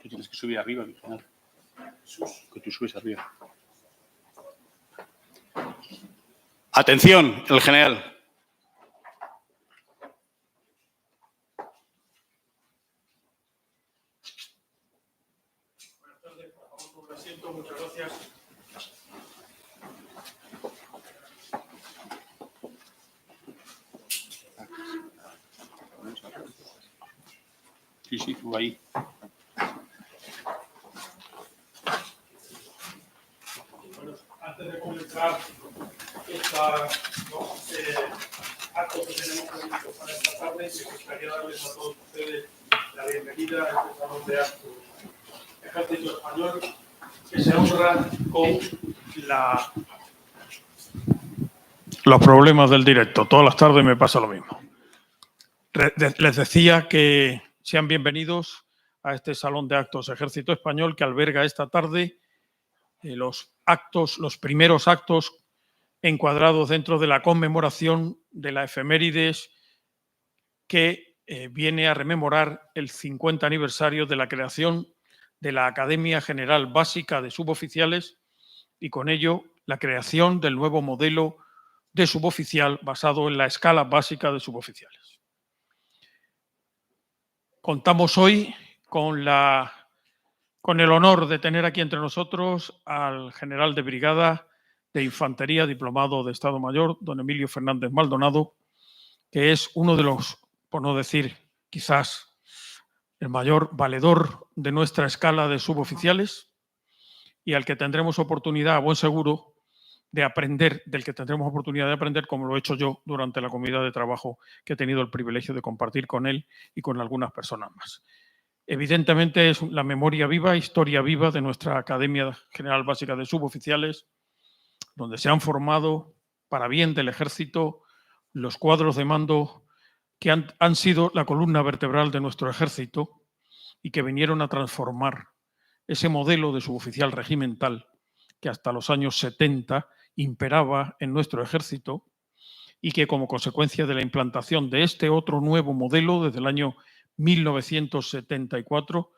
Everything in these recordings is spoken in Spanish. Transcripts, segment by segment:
Tú tienes que subir arriba, Virginal. Que tú subes arriba. Atención, el general. Buenas tardes, por favor, por un asiento, muchas gracias. Sí, tú ahí. Bueno, antes de comenzar este acto que tenemos previsto para esta tarde, me gustaría darles a todos ustedes la bienvenida a este salón de actos Ejército Español, que se honra con los problemas del directo. Todas las tardes me pasa lo mismo. Les decía que sean bienvenidos a este salón de actos Ejército Español que alberga esta tarde los primeros actos encuadrados dentro de la conmemoración de la efemérides que viene a rememorar el 50 aniversario de la creación de la Academia General Básica de Suboficiales y con ello la creación del nuevo modelo de suboficial basado en la escala básica de suboficiales. Contamos hoy con el honor de tener aquí entre nosotros al general de brigada de Infantería, diplomado de Estado Mayor, don Emilio Fernández Maldonado, que es uno de los, por no decir quizás el mayor valedor de nuestra escala de suboficiales y al que tendremos oportunidad, a buen seguro, de aprender, del que tendremos oportunidad de aprender, como lo he hecho yo durante la comida de trabajo que he tenido el privilegio de compartir con él y con algunas personas más. Evidentemente es la memoria viva, historia viva de nuestra Academia General Básica de Suboficiales, donde se han formado, para bien del Ejército, los cuadros de mando que han sido la columna vertebral de nuestro Ejército y que vinieron a transformar ese modelo de suboficial regimental que hasta los años 70 imperaba en nuestro Ejército y que como consecuencia de la implantación de este otro nuevo modelo desde el año 1974,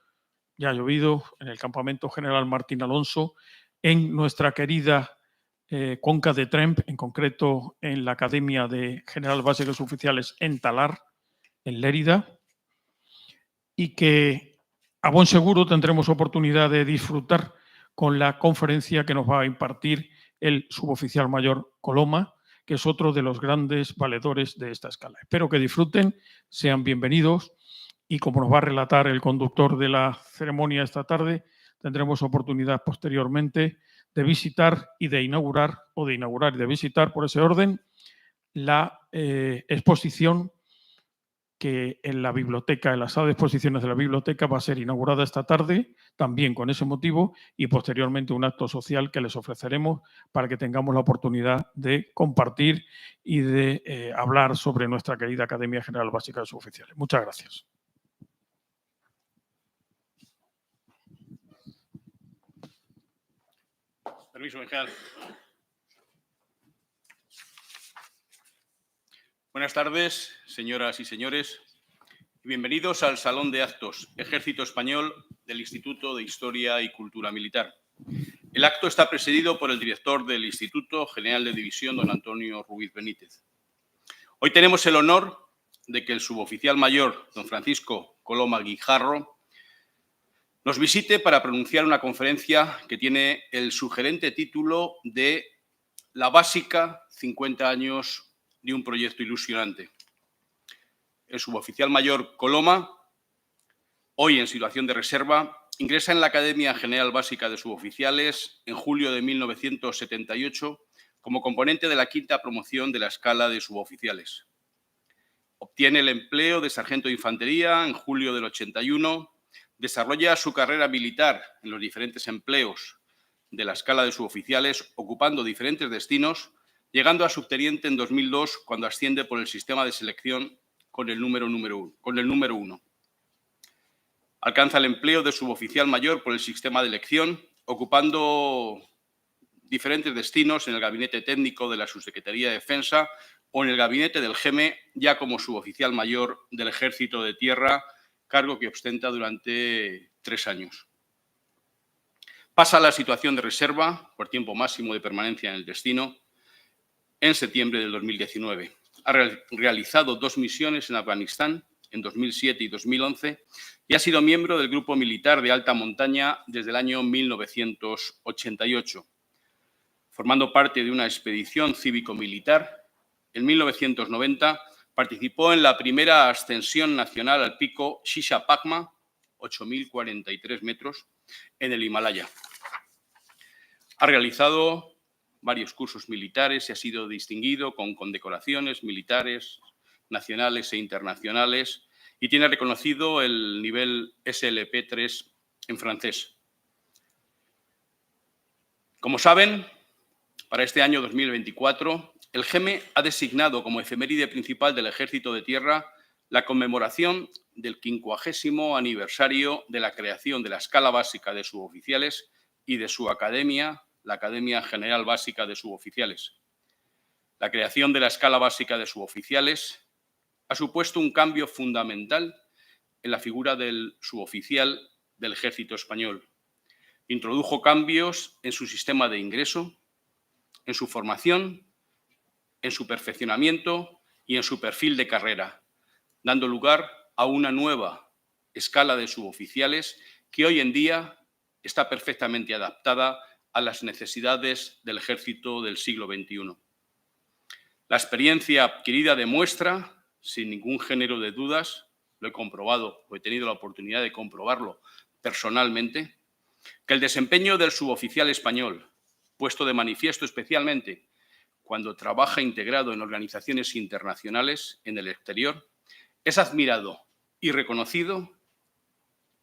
ya ha llovido en el Campamento General Martín Alonso, en nuestra querida Conca de Tremp, en concreto en la Academia de General Básica de Suboficiales en Talar, en Lérida, y que a buen seguro tendremos oportunidad de disfrutar con la conferencia que nos va a impartir el suboficial mayor Coloma, que es otro de los grandes valedores de esta escala. Espero que disfruten, sean bienvenidos y como nos va a relatar el conductor de la ceremonia esta tarde, tendremos oportunidad posteriormente de visitar y de inaugurar, o de inaugurar y de visitar por ese orden, la exposición que en la biblioteca, en la sala de exposiciones de la biblioteca, va a ser inaugurada esta tarde, también con ese motivo, y posteriormente un acto social que les ofreceremos para que tengamos la oportunidad de compartir y de hablar sobre nuestra querida Academia General Básica de Suboficiales. Muchas gracias. Permiso, general. Buenas tardes, señoras y señores, y bienvenidos al Salón de Actos Ejército Español del Instituto de Historia y Cultura Militar. El acto está presidido por el director del Instituto, General de División, don Antonio Ruiz Benítez. Hoy tenemos el honor de que el suboficial mayor, don Francisco Coloma Guijarro, nos visite para pronunciar una conferencia que tiene el sugerente título de La Básica, 50 años de un proyecto ilusionante. El suboficial mayor Coloma, hoy en situación de reserva, ingresa en la Academia General Básica de Suboficiales en julio de 1978 como componente de la quinta promoción de la escala de suboficiales. Obtiene el empleo de sargento de infantería en julio del 81, desarrolla su carrera militar en los diferentes empleos de la escala de suboficiales, ocupando diferentes destinos, llegando a subteniente en 2002 cuando asciende por el sistema de selección con el número 1. Alcanza el empleo de suboficial mayor por el sistema de elección, ocupando diferentes destinos en el gabinete técnico de la Subsecretaría de Defensa o en el gabinete del GEME, ya como suboficial mayor del Ejército de Tierra cargo que ostenta durante 3 años. Pasa a la situación de reserva por tiempo máximo de permanencia en el destino en septiembre del 2019. Ha realizado 2 misiones en Afganistán en 2007 y 2011 y ha sido miembro del Grupo Militar de Alta Montaña desde el año 1988. Formando parte de una expedición cívico-militar, en 1990 participó en la primera ascensión nacional al pico Shishapangma, 8.043 metros, en el Himalaya. Ha realizado varios cursos militares y ha sido distinguido con condecoraciones militares, nacionales e internacionales y tiene reconocido el nivel SLP3 en francés. Como saben, para este año 2024, el GEME ha designado como efeméride principal del Ejército de Tierra la conmemoración del 50º aniversario de la creación de la Escala Básica de Suboficiales y de su academia, la Academia General Básica de Suboficiales. La creación de la Escala Básica de Suboficiales ha supuesto un cambio fundamental en la figura del suboficial del Ejército Español. Introdujo cambios en su sistema de ingreso, en su formación, en su perfeccionamiento y en su perfil de carrera, dando lugar a una nueva escala de suboficiales que hoy en día está perfectamente adaptada a las necesidades del ejército del siglo XXI. La experiencia adquirida demuestra, sin ningún género de dudas, lo he comprobado o he tenido la oportunidad de comprobarlo personalmente, que el desempeño del suboficial español, puesto de manifiesto especialmente cuando trabaja integrado en organizaciones internacionales en el exterior, es admirado y reconocido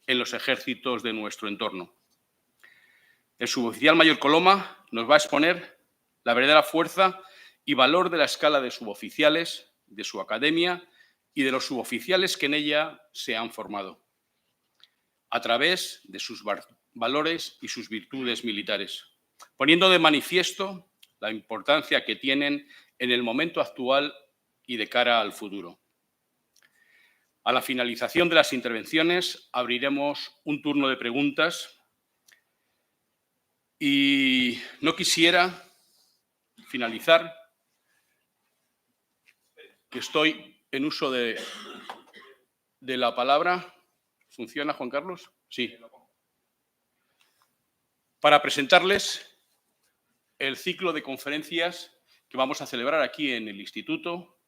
en los ejércitos de nuestro entorno. El suboficial mayor Coloma nos va a exponer la verdadera fuerza y valor de la escala de suboficiales, de su academia y de los suboficiales que en ella se han formado, a través de sus valores y sus virtudes militares, poniendo de manifiesto la importancia que tienen en el momento actual y de cara al futuro. A la finalización de las intervenciones abriremos un turno de preguntas y no quisiera finalizar que estoy en uso de la palabra. ¿Funciona, Juan Carlos? Sí. Para presentarles el ciclo de conferencias que vamos a celebrar aquí en el Instituto,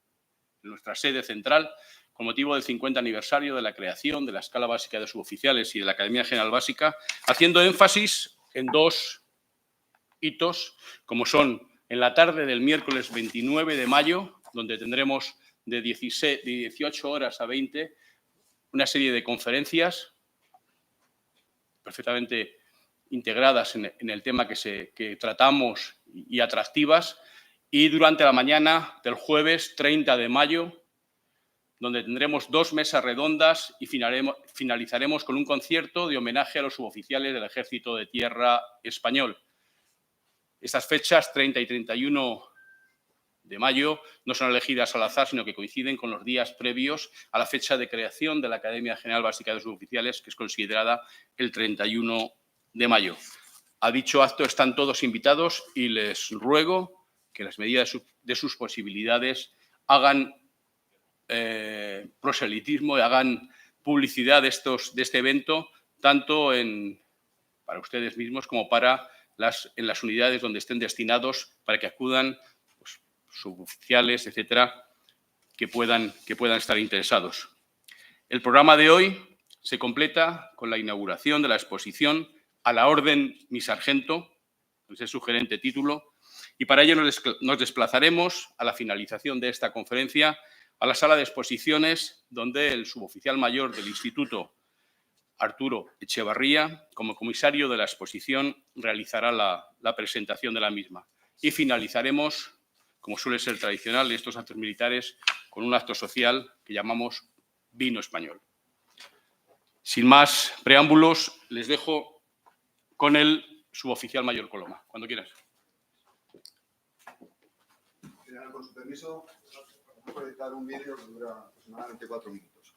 en nuestra sede central, con motivo del 50 aniversario de la creación de la Escala Básica de Suboficiales y de la Academia General Básica, haciendo énfasis en 2 hitos, como son en la tarde del miércoles 29 de mayo, donde tendremos de 18 horas a 20 una serie de conferencias perfectamente integradas en el tema que tratamos y atractivas, y durante la mañana del jueves 30 de mayo, donde tendremos 2 mesas redondas y finalizaremos con un concierto de homenaje a los suboficiales del Ejército de Tierra Español. Estas fechas, 30 y 31 de mayo, no son elegidas al azar, sino que coinciden con los días previos a la fecha de creación de la Academia General Básica de Suboficiales, que es considerada el 31 de mayo. A dicho acto están todos invitados y les ruego que en las medidas de sus posibilidades hagan proselitismo y hagan publicidad de este evento, tanto para ustedes mismos como para en las unidades donde estén destinados, para que acudan pues, suboficiales, etcétera, que puedan estar interesados. El programa de hoy se completa con la inauguración de la exposición A la Orden Mi Sargento, ese sugerente título, y para ello nos desplazaremos a la finalización de esta conferencia a la sala de exposiciones, donde el suboficial mayor del Instituto, Arturo Echevarría, como comisario de la exposición, realizará la presentación de la misma. Y finalizaremos, como suele ser tradicional en estos actos militares, con un acto social que llamamos Vino Español. Sin más preámbulos, les dejo con el suboficial mayor Coloma. Cuando quieras. Con su permiso, vamos a proyectar un vídeo que dura aproximadamente 4 minutos.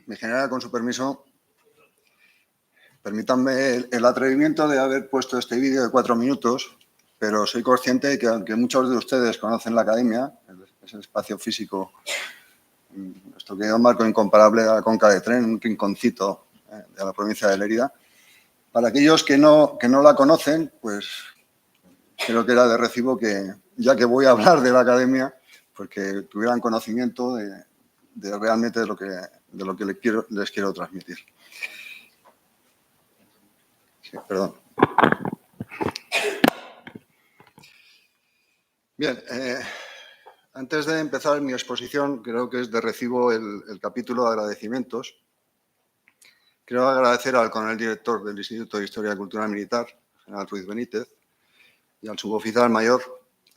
Mi general, con su permiso, permítanme el atrevimiento de haber puesto este vídeo de 4 minutos, pero soy consciente de que aunque muchos de ustedes conocen la academia, ese espacio físico, nuestro querido marco incomparable a la Conca de Tren, un rinconcito de la provincia de Lérida, para aquellos que no la conocen, pues creo que era de recibo que, ya que voy a hablar de la academia, pues que tuvieran conocimiento de realmente de lo que les quiero transmitir. Sí, perdón. Bien, Antes de empezar mi exposición, creo que es de recibo el capítulo de agradecimientos. Quiero agradecer al coronel director del Instituto de Historia y Cultura Militar, general Ruiz Benítez, y al suboficial mayor,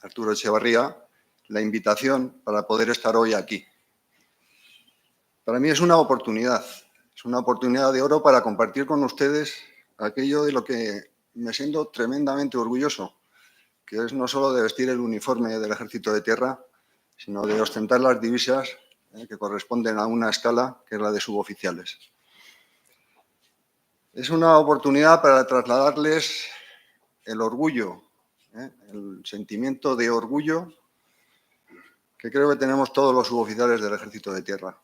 Arturo Echevarría, la invitación para poder estar hoy aquí. Para mí es una oportunidad de oro para compartir con ustedes aquello de lo que me siento tremendamente orgulloso, que es no solo de vestir el uniforme del Ejército de Tierra, sino de ostentar las divisas que corresponden a una escala que es la de suboficiales. Es una oportunidad para trasladarles el orgullo, el sentimiento de orgullo que creo que tenemos todos los suboficiales del Ejército de Tierra,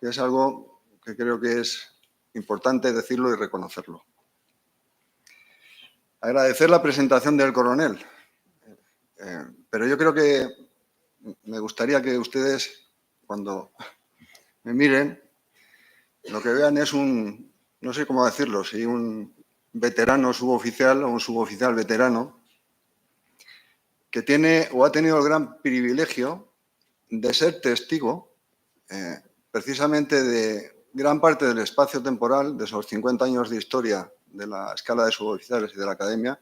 que es algo que creo que es importante decirlo y reconocerlo. Agradecer la presentación del coronel, pero yo creo que me gustaría que ustedes, cuando me miren, lo que vean es no sé cómo decirlo, si un veterano suboficial o un suboficial veterano que tiene o ha tenido el gran privilegio de ser testigo precisamente de gran parte del espacio temporal de esos 50 años de historia de la escala de suboficiales y de la academia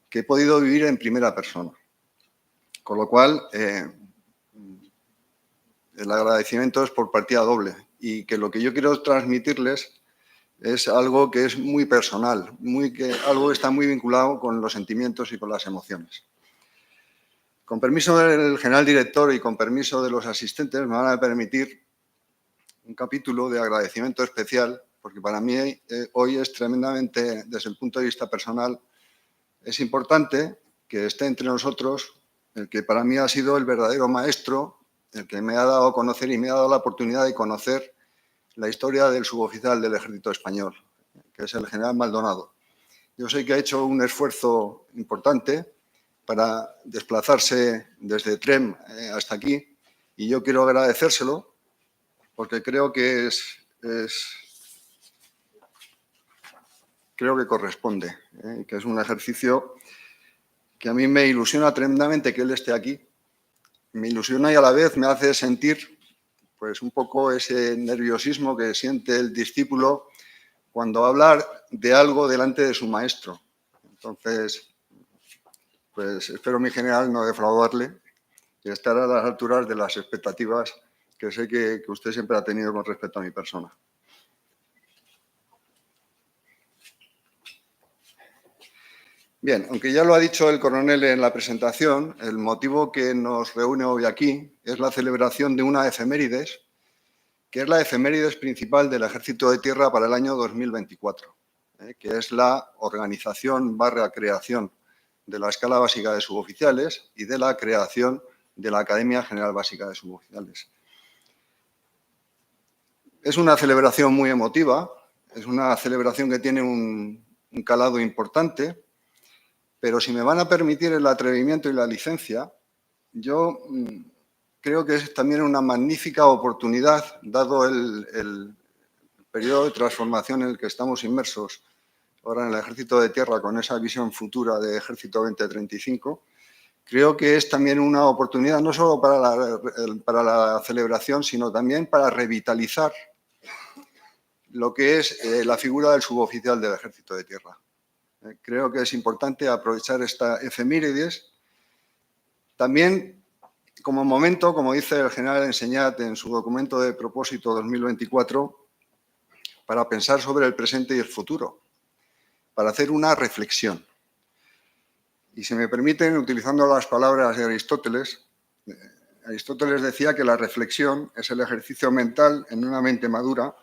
que he podido vivir en primera persona. Con lo cual, el agradecimiento es por partida doble y que lo que yo quiero transmitirles es algo que es muy personal, algo que está muy vinculado con los sentimientos y con las emociones. Con permiso del general director y con permiso de los asistentes, me van a permitir un capítulo de agradecimiento especial, porque para mí hoy es tremendamente, desde el punto de vista personal, es importante que esté entre nosotros el que para mí ha sido el verdadero maestro, el que me ha dado a conocer y me ha dado la oportunidad de conocer la historia del suboficial del Ejército Español, que es el general Maldonado. Yo sé que ha hecho un esfuerzo importante para desplazarse desde Trem hasta aquí y yo quiero agradecérselo porque creo que creo que corresponde, que es un ejercicio que a mí me ilusiona tremendamente que él esté aquí. Me ilusiona y a la vez me hace sentir pues un poco ese nerviosismo que siente el discípulo cuando habla de algo delante de su maestro. Entonces, pues espero, mi general, no defraudarle y estar a las alturas de las expectativas que sé que usted siempre ha tenido con respecto a mi persona. Bien, aunque ya lo ha dicho el coronel en la presentación, el motivo que nos reúne hoy aquí es la celebración de una efemérides, que es la efemérides principal del Ejército de Tierra para el año 2024, que es la organización / creación de la escala básica de suboficiales y de la creación de la Academia General Básica de Suboficiales. Es una celebración muy emotiva, es una celebración que tiene un calado importante, pero si me van a permitir el atrevimiento y la licencia, yo creo que es también una magnífica oportunidad, dado el periodo de transformación en el que estamos inmersos ahora en el Ejército de Tierra con esa visión futura de Ejército 2035, creo que es también una oportunidad no solo para la celebración, sino también para revitalizar lo que es la figura del suboficial del Ejército de Tierra. Creo que es importante aprovechar esta efemérides también como momento, como dice el general Enseñat en su documento de propósito 2024, para pensar sobre el presente y el futuro, para hacer una reflexión. Y si me permiten, utilizando las palabras de Aristóteles, Aristóteles decía que la reflexión es el ejercicio mental en una mente madura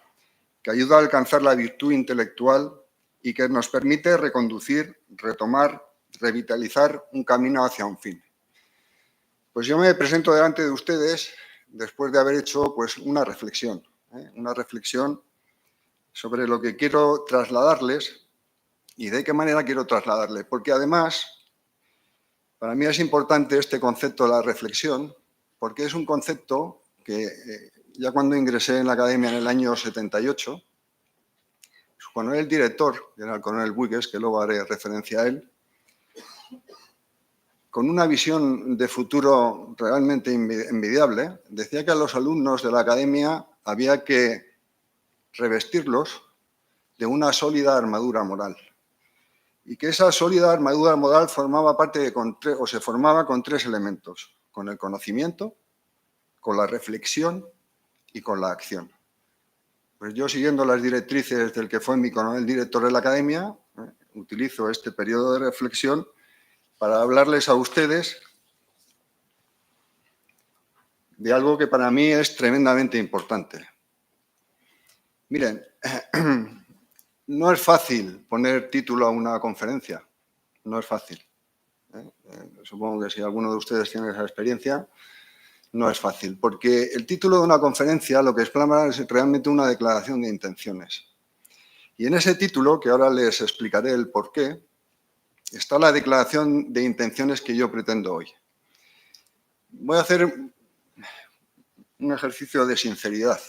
que ayuda a alcanzar la virtud intelectual y que nos permite reconducir, retomar, revitalizar un camino hacia un fin. Pues yo me presento delante de ustedes después de haber hecho pues, una reflexión sobre lo que quiero trasladarles y de qué manera quiero trasladarles. Porque además, para mí es importante este concepto de la reflexión, porque es un concepto que ya cuando ingresé en la academia en el año 78, su coronel director, que era el coronel Buigues, que luego haré referencia a él, con una visión de futuro realmente envidiable, decía que a los alumnos de la academia había que revestirlos de una sólida armadura moral. Y que esa sólida armadura moral formaba parte se formaba con tres elementos: con el conocimiento, con la reflexión y con la acción. Pues yo, siguiendo las directrices del que fue el director de la academia, utilizo este periodo de reflexión para hablarles a ustedes de algo que para mí es tremendamente importante. Miren, no es fácil poner título a una conferencia, no es fácil. Supongo que si alguno de ustedes tiene esa experiencia, no es fácil, porque el título de una conferencia lo que expresa es realmente una declaración de intenciones. Y en ese título, que ahora les explicaré el porqué, está la declaración de intenciones que yo pretendo hoy. Voy a hacer un ejercicio de sinceridad.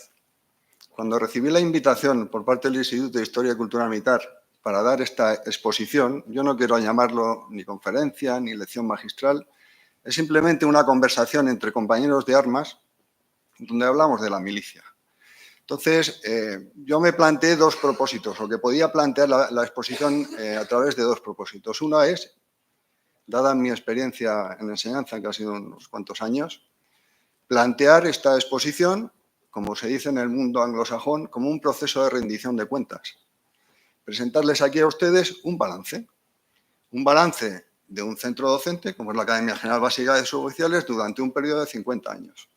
Cuando recibí la invitación por parte del Instituto de Historia y Cultura Militar para dar esta exposición, yo no quiero llamarlo ni conferencia ni lección magistral, es simplemente una conversación entre compañeros de armas donde hablamos de la milicia. Entonces, yo me planteé dos propósitos, o que podía plantear la exposición a través de dos propósitos. Uno es, dada mi experiencia en enseñanza, que ha sido unos cuantos años, plantear esta exposición, como se dice en el mundo anglosajón, como un proceso de rendición de cuentas. Presentarles aquí a ustedes un balance de un centro docente, como es la Academia General Básica de Suboficiales, durante un periodo de 50 años.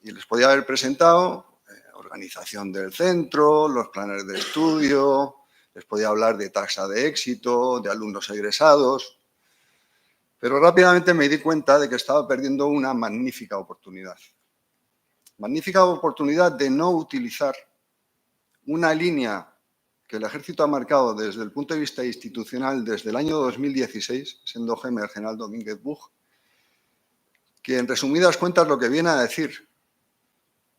Y les podía haber presentado organización del centro, los planes de estudio, les podía hablar de tasa de éxito, de alumnos egresados, pero rápidamente me di cuenta de que estaba perdiendo una magnífica oportunidad. Magnífica oportunidad de no utilizar una línea que el Ejército ha marcado desde el punto de vista institucional desde el año 2016, siendo jefe el general Domínguez Buch, que en resumidas cuentas lo que viene a decir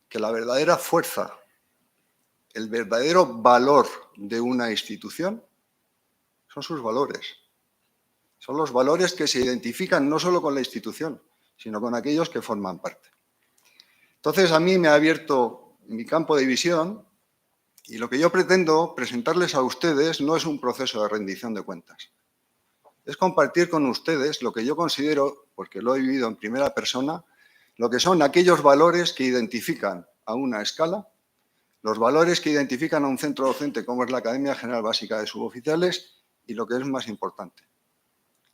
que la verdadera fuerza, el verdadero valor de una institución son sus valores. Son los valores que se identifican no solo con la institución, sino con aquellos que forman parte. Entonces, a mí me ha abierto mi campo de visión y lo que yo pretendo presentarles a ustedes no es un proceso de rendición de cuentas. Es compartir con ustedes lo que yo considero, porque lo he vivido en primera persona, lo que son aquellos valores que identifican a una escala, los valores que identifican a un centro docente como es la Academia General Básica de Suboficiales y lo que es más importante,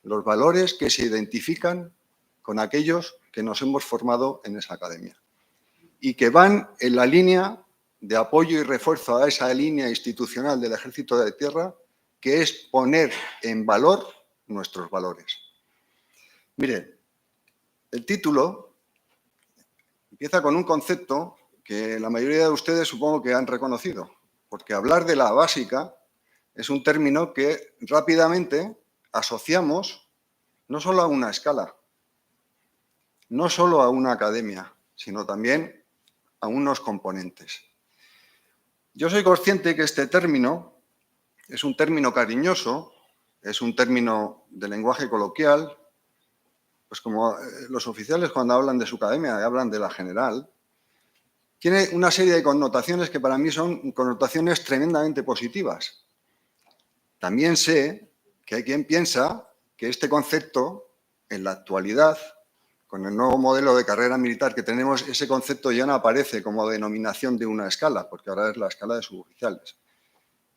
los valores que se identifican con aquellos que nos hemos formado en esa academia y que van en la línea de apoyo y refuerzo a esa línea institucional del Ejército de Tierra, que es poner en valor nuestros valores. Miren, el título empieza con un concepto que la mayoría de ustedes supongo que han reconocido, porque hablar de la básica es un término que rápidamente asociamos no solo a una escala, no solo a una academia, sino también a unos componentes. Yo soy consciente que este término es un término cariñoso, es un término de lenguaje coloquial, pues como los oficiales cuando hablan de su academia hablan de la general, tiene una serie de connotaciones que para mí son connotaciones tremendamente positivas. También sé que hay quien piensa que este concepto, en la actualidad, con el nuevo modelo de carrera militar que tenemos, ese concepto ya no aparece como denominación de una escala, porque ahora es la escala de suboficiales.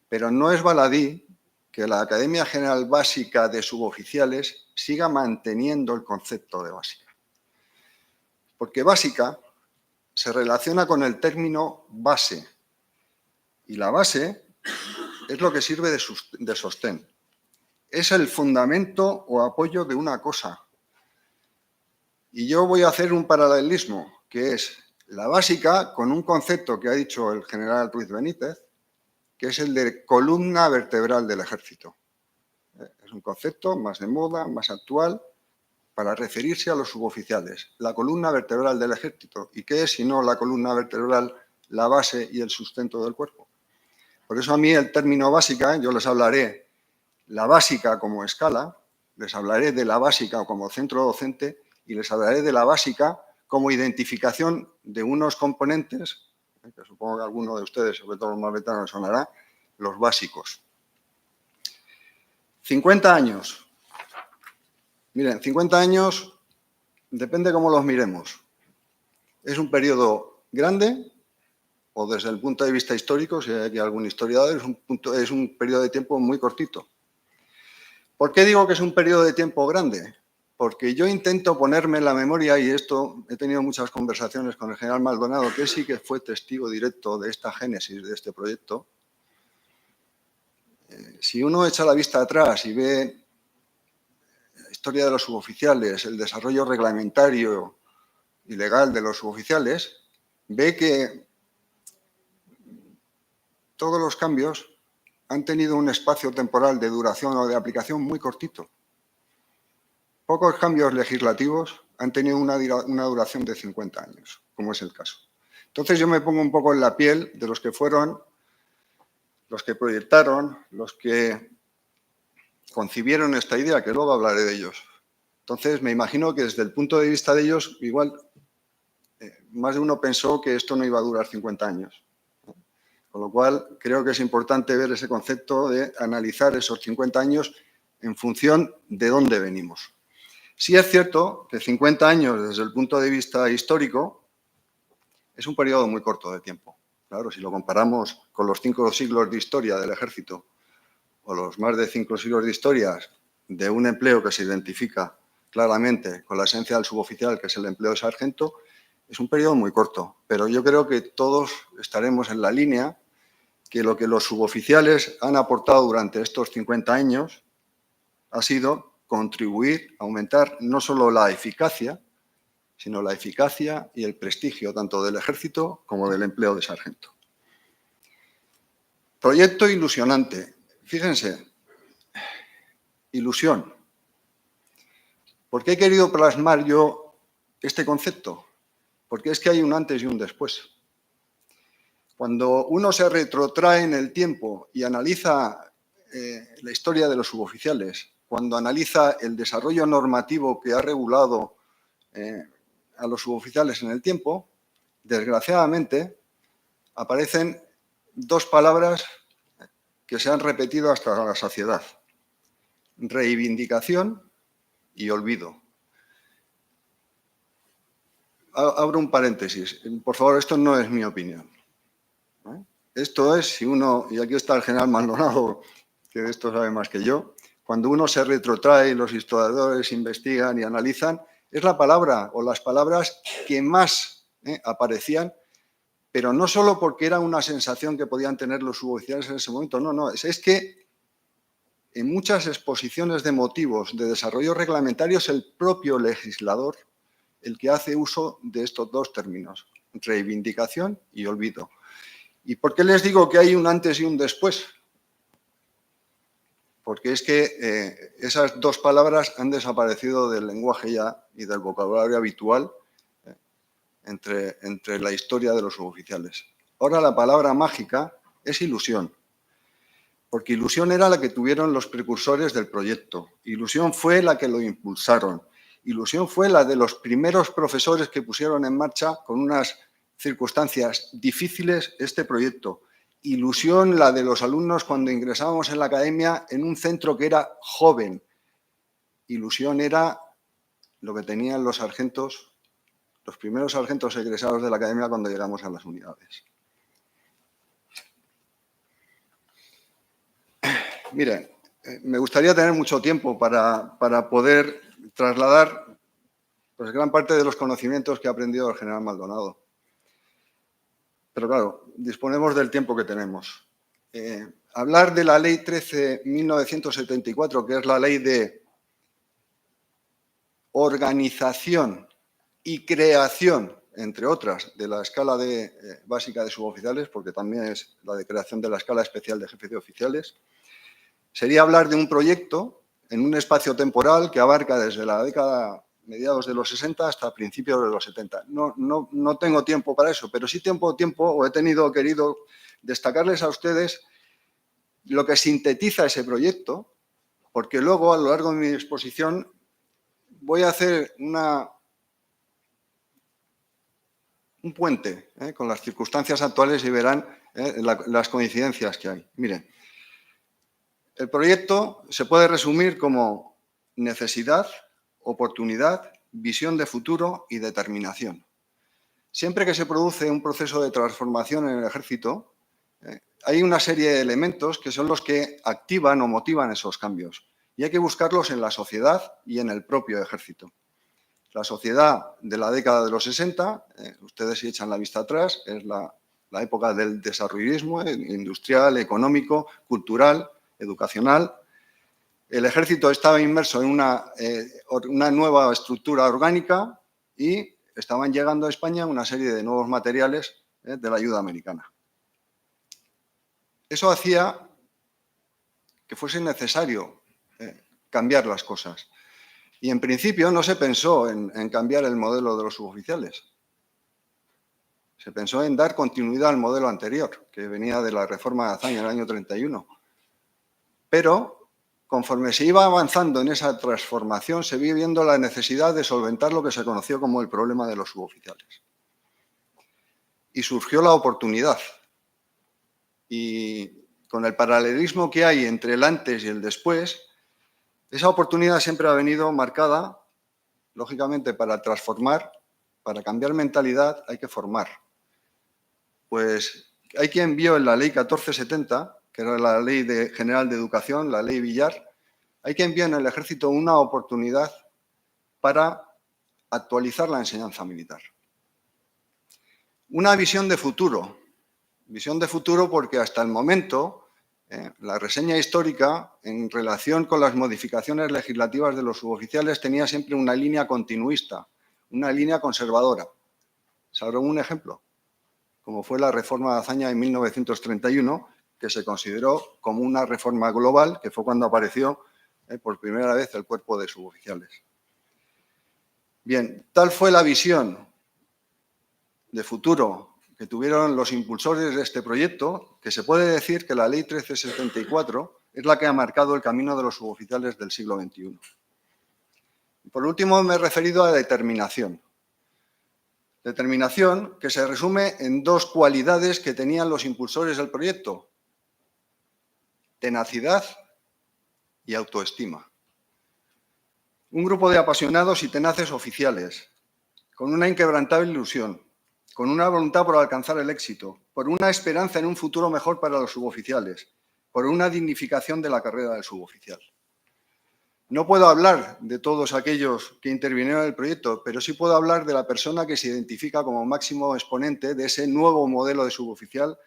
Pero no es baladí que la Academia General Básica de Suboficiales siga manteniendo el concepto de básica. Porque básica se relaciona con el término base. Y la base es lo que sirve de sostén. Es el fundamento o apoyo de una cosa. Y yo voy a hacer un paralelismo, que es la básica con un concepto que ha dicho el general Ruiz Benítez, que es el de columna vertebral del Ejército. Es un concepto más de moda, más actual, para referirse a los suboficiales. La columna vertebral del Ejército. ¿Y qué es si no la columna vertebral, la base y el sustento del cuerpo? Por eso a mí el término básica, yo les hablaré la básica como escala, les hablaré de la básica como centro docente y les hablaré de la básica como identificación de unos componentes, que supongo que a alguno de ustedes, sobre todo los más veteranos, sonará, los básicos. 50 años. Miren, 50 años, depende cómo los miremos. Es un periodo grande, o desde el punto de vista histórico, si hay aquí algún historiador, es un periodo de tiempo muy cortito. ¿Por qué digo que es un periodo de tiempo grande? Porque yo intento ponerme en la memoria, y esto he tenido muchas conversaciones con el general Maldonado, que sí que fue testigo directo de esta génesis, de este proyecto. Si uno echa la vista atrás y ve la historia de los suboficiales, el desarrollo reglamentario y legal de los suboficiales, ve que todos los cambios han tenido un espacio temporal de duración o de aplicación muy cortito. Pocos cambios legislativos han tenido una duración de 50 años, como es el caso. Entonces yo me pongo un poco en la piel de los que fueron, los que proyectaron, los que concibieron esta idea, que luego hablaré de ellos. Entonces me imagino que desde el punto de vista de ellos, igual más de uno pensó que esto no iba a durar 50 años. Con lo cual, creo que es importante ver ese concepto de analizar esos 50 años en función de dónde venimos. Sí es cierto que 50 años desde el punto de vista histórico es un periodo muy corto de tiempo. Claro, si lo comparamos con los 5 siglos de historia del Ejército o los más de 5 siglos de historia de un empleo que se identifica claramente con la esencia del suboficial, que es el empleo de sargento, es un periodo muy corto. Pero yo creo que todos estaremos en la línea que lo que los suboficiales han aportado durante estos 50 años ha sido contribuir a aumentar no solo la eficacia, sino la eficacia y el prestigio tanto del Ejército como del empleo de sargento. Proyecto ilusionante. Fíjense, ilusión. ¿Por qué he querido plasmar yo este concepto? Porque es que hay un antes y un después. Cuando uno se retrotrae en el tiempo y analiza la historia de los suboficiales, cuando analiza el desarrollo normativo que ha regulado a los suboficiales en el tiempo, desgraciadamente aparecen dos palabras que se han repetido hasta la saciedad: reivindicación y olvido. Abro un paréntesis. Por favor, esto no es mi opinión. Esto es, si uno, y aquí está el general Maldonado, que de esto sabe más que yo, cuando uno se retrotrae, los historiadores investigan y analizan, es la palabra o las palabras que más aparecían, pero no solo porque era una sensación que podían tener los suboficiales en ese momento, no, es que en muchas exposiciones de motivos de desarrollo reglamentario es el propio legislador el que hace uso de estos dos términos, reivindicación y olvido. ¿Y por qué les digo que hay un antes y un después? Porque es que esas dos palabras han desaparecido del lenguaje ya y del vocabulario habitual entre la historia de los suboficiales. Ahora la palabra mágica es ilusión, porque ilusión era la que tuvieron los precursores del proyecto, ilusión fue la que lo impulsaron, ilusión fue la de los primeros profesores que pusieron en marcha con unas circunstancias difíciles este proyecto. Ilusión la de los alumnos cuando ingresábamos en la academia en un centro que era joven. Ilusión era lo que tenían los sargentos, los primeros sargentos egresados de la academia cuando llegamos a las unidades. Miren, me gustaría tener mucho tiempo para poder trasladar pues, gran parte de los conocimientos que ha aprendido el general Maldonado. Pero claro, disponemos del tiempo que tenemos. Hablar de la Ley 13.1974, que es la ley de organización y creación, entre otras, de la escala básica de suboficiales, porque también es la de creación de la escala especial de jefes de oficiales, sería hablar de un proyecto en un espacio temporal que abarca desde la década mediados de los 60 hasta principios de los 70. No tengo tiempo para eso, pero sí tengo tiempo, o he querido destacarles a ustedes lo que sintetiza ese proyecto porque luego, a lo largo de mi exposición, voy a hacer un puente con las circunstancias actuales y verán las coincidencias que hay. Miren, el proyecto se puede resumir como necesidad, oportunidad, visión de futuro y determinación. Siempre que se produce un proceso de transformación en el ejército, hay una serie de elementos que son los que activan o motivan esos cambios. Y hay que buscarlos en la sociedad y en el propio ejército. La sociedad de la década de los 60, ustedes si echan la vista atrás, es la época del desarrollismo industrial, económico, cultural, educacional. El ejército estaba inmerso en una nueva estructura orgánica y estaban llegando a España una serie de nuevos materiales de la ayuda americana. Eso hacía que fuese necesario cambiar las cosas. Y en principio no se pensó en cambiar el modelo de los suboficiales. Se pensó en dar continuidad al modelo anterior, que venía de la reforma de Azaña en el año 31. Pero, conforme se iba avanzando en esa transformación, se vio viendo la necesidad de solventar lo que se conoció como el problema de los suboficiales. Y surgió la oportunidad. Y con el paralelismo que hay entre el antes y el después, esa oportunidad siempre ha venido marcada, lógicamente, para transformar, para cambiar mentalidad, hay que formar. Pues hay quien vio en la Ley 1470, que era la Ley General de Educación, la Ley Villar, hay quien vio en el Ejército una oportunidad para actualizar la enseñanza militar. Una visión de futuro porque hasta el momento la reseña histórica en relación con las modificaciones legislativas de los suboficiales tenía siempre una línea continuista, una línea conservadora. ¿Sabrá un ejemplo? Como fue la reforma de Azaña en 1931, que se consideró como una reforma global, que fue cuando apareció por primera vez el cuerpo de suboficiales. Bien, tal fue la visión de futuro que tuvieron los impulsores de este proyecto, que se puede decir que la Ley 1374 es la que ha marcado el camino de los suboficiales del siglo XXI. Por último, me he referido a determinación. Determinación que se resume en dos cualidades que tenían los impulsores del proyecto: tenacidad y autoestima. Un grupo de apasionados y tenaces oficiales, con una inquebrantable ilusión, con una voluntad por alcanzar el éxito, por una esperanza en un futuro mejor para los suboficiales, por una dignificación de la carrera del suboficial. No puedo hablar de todos aquellos que intervinieron en el proyecto, pero sí puedo hablar de la persona que se identifica como máximo exponente de ese nuevo modelo de suboficial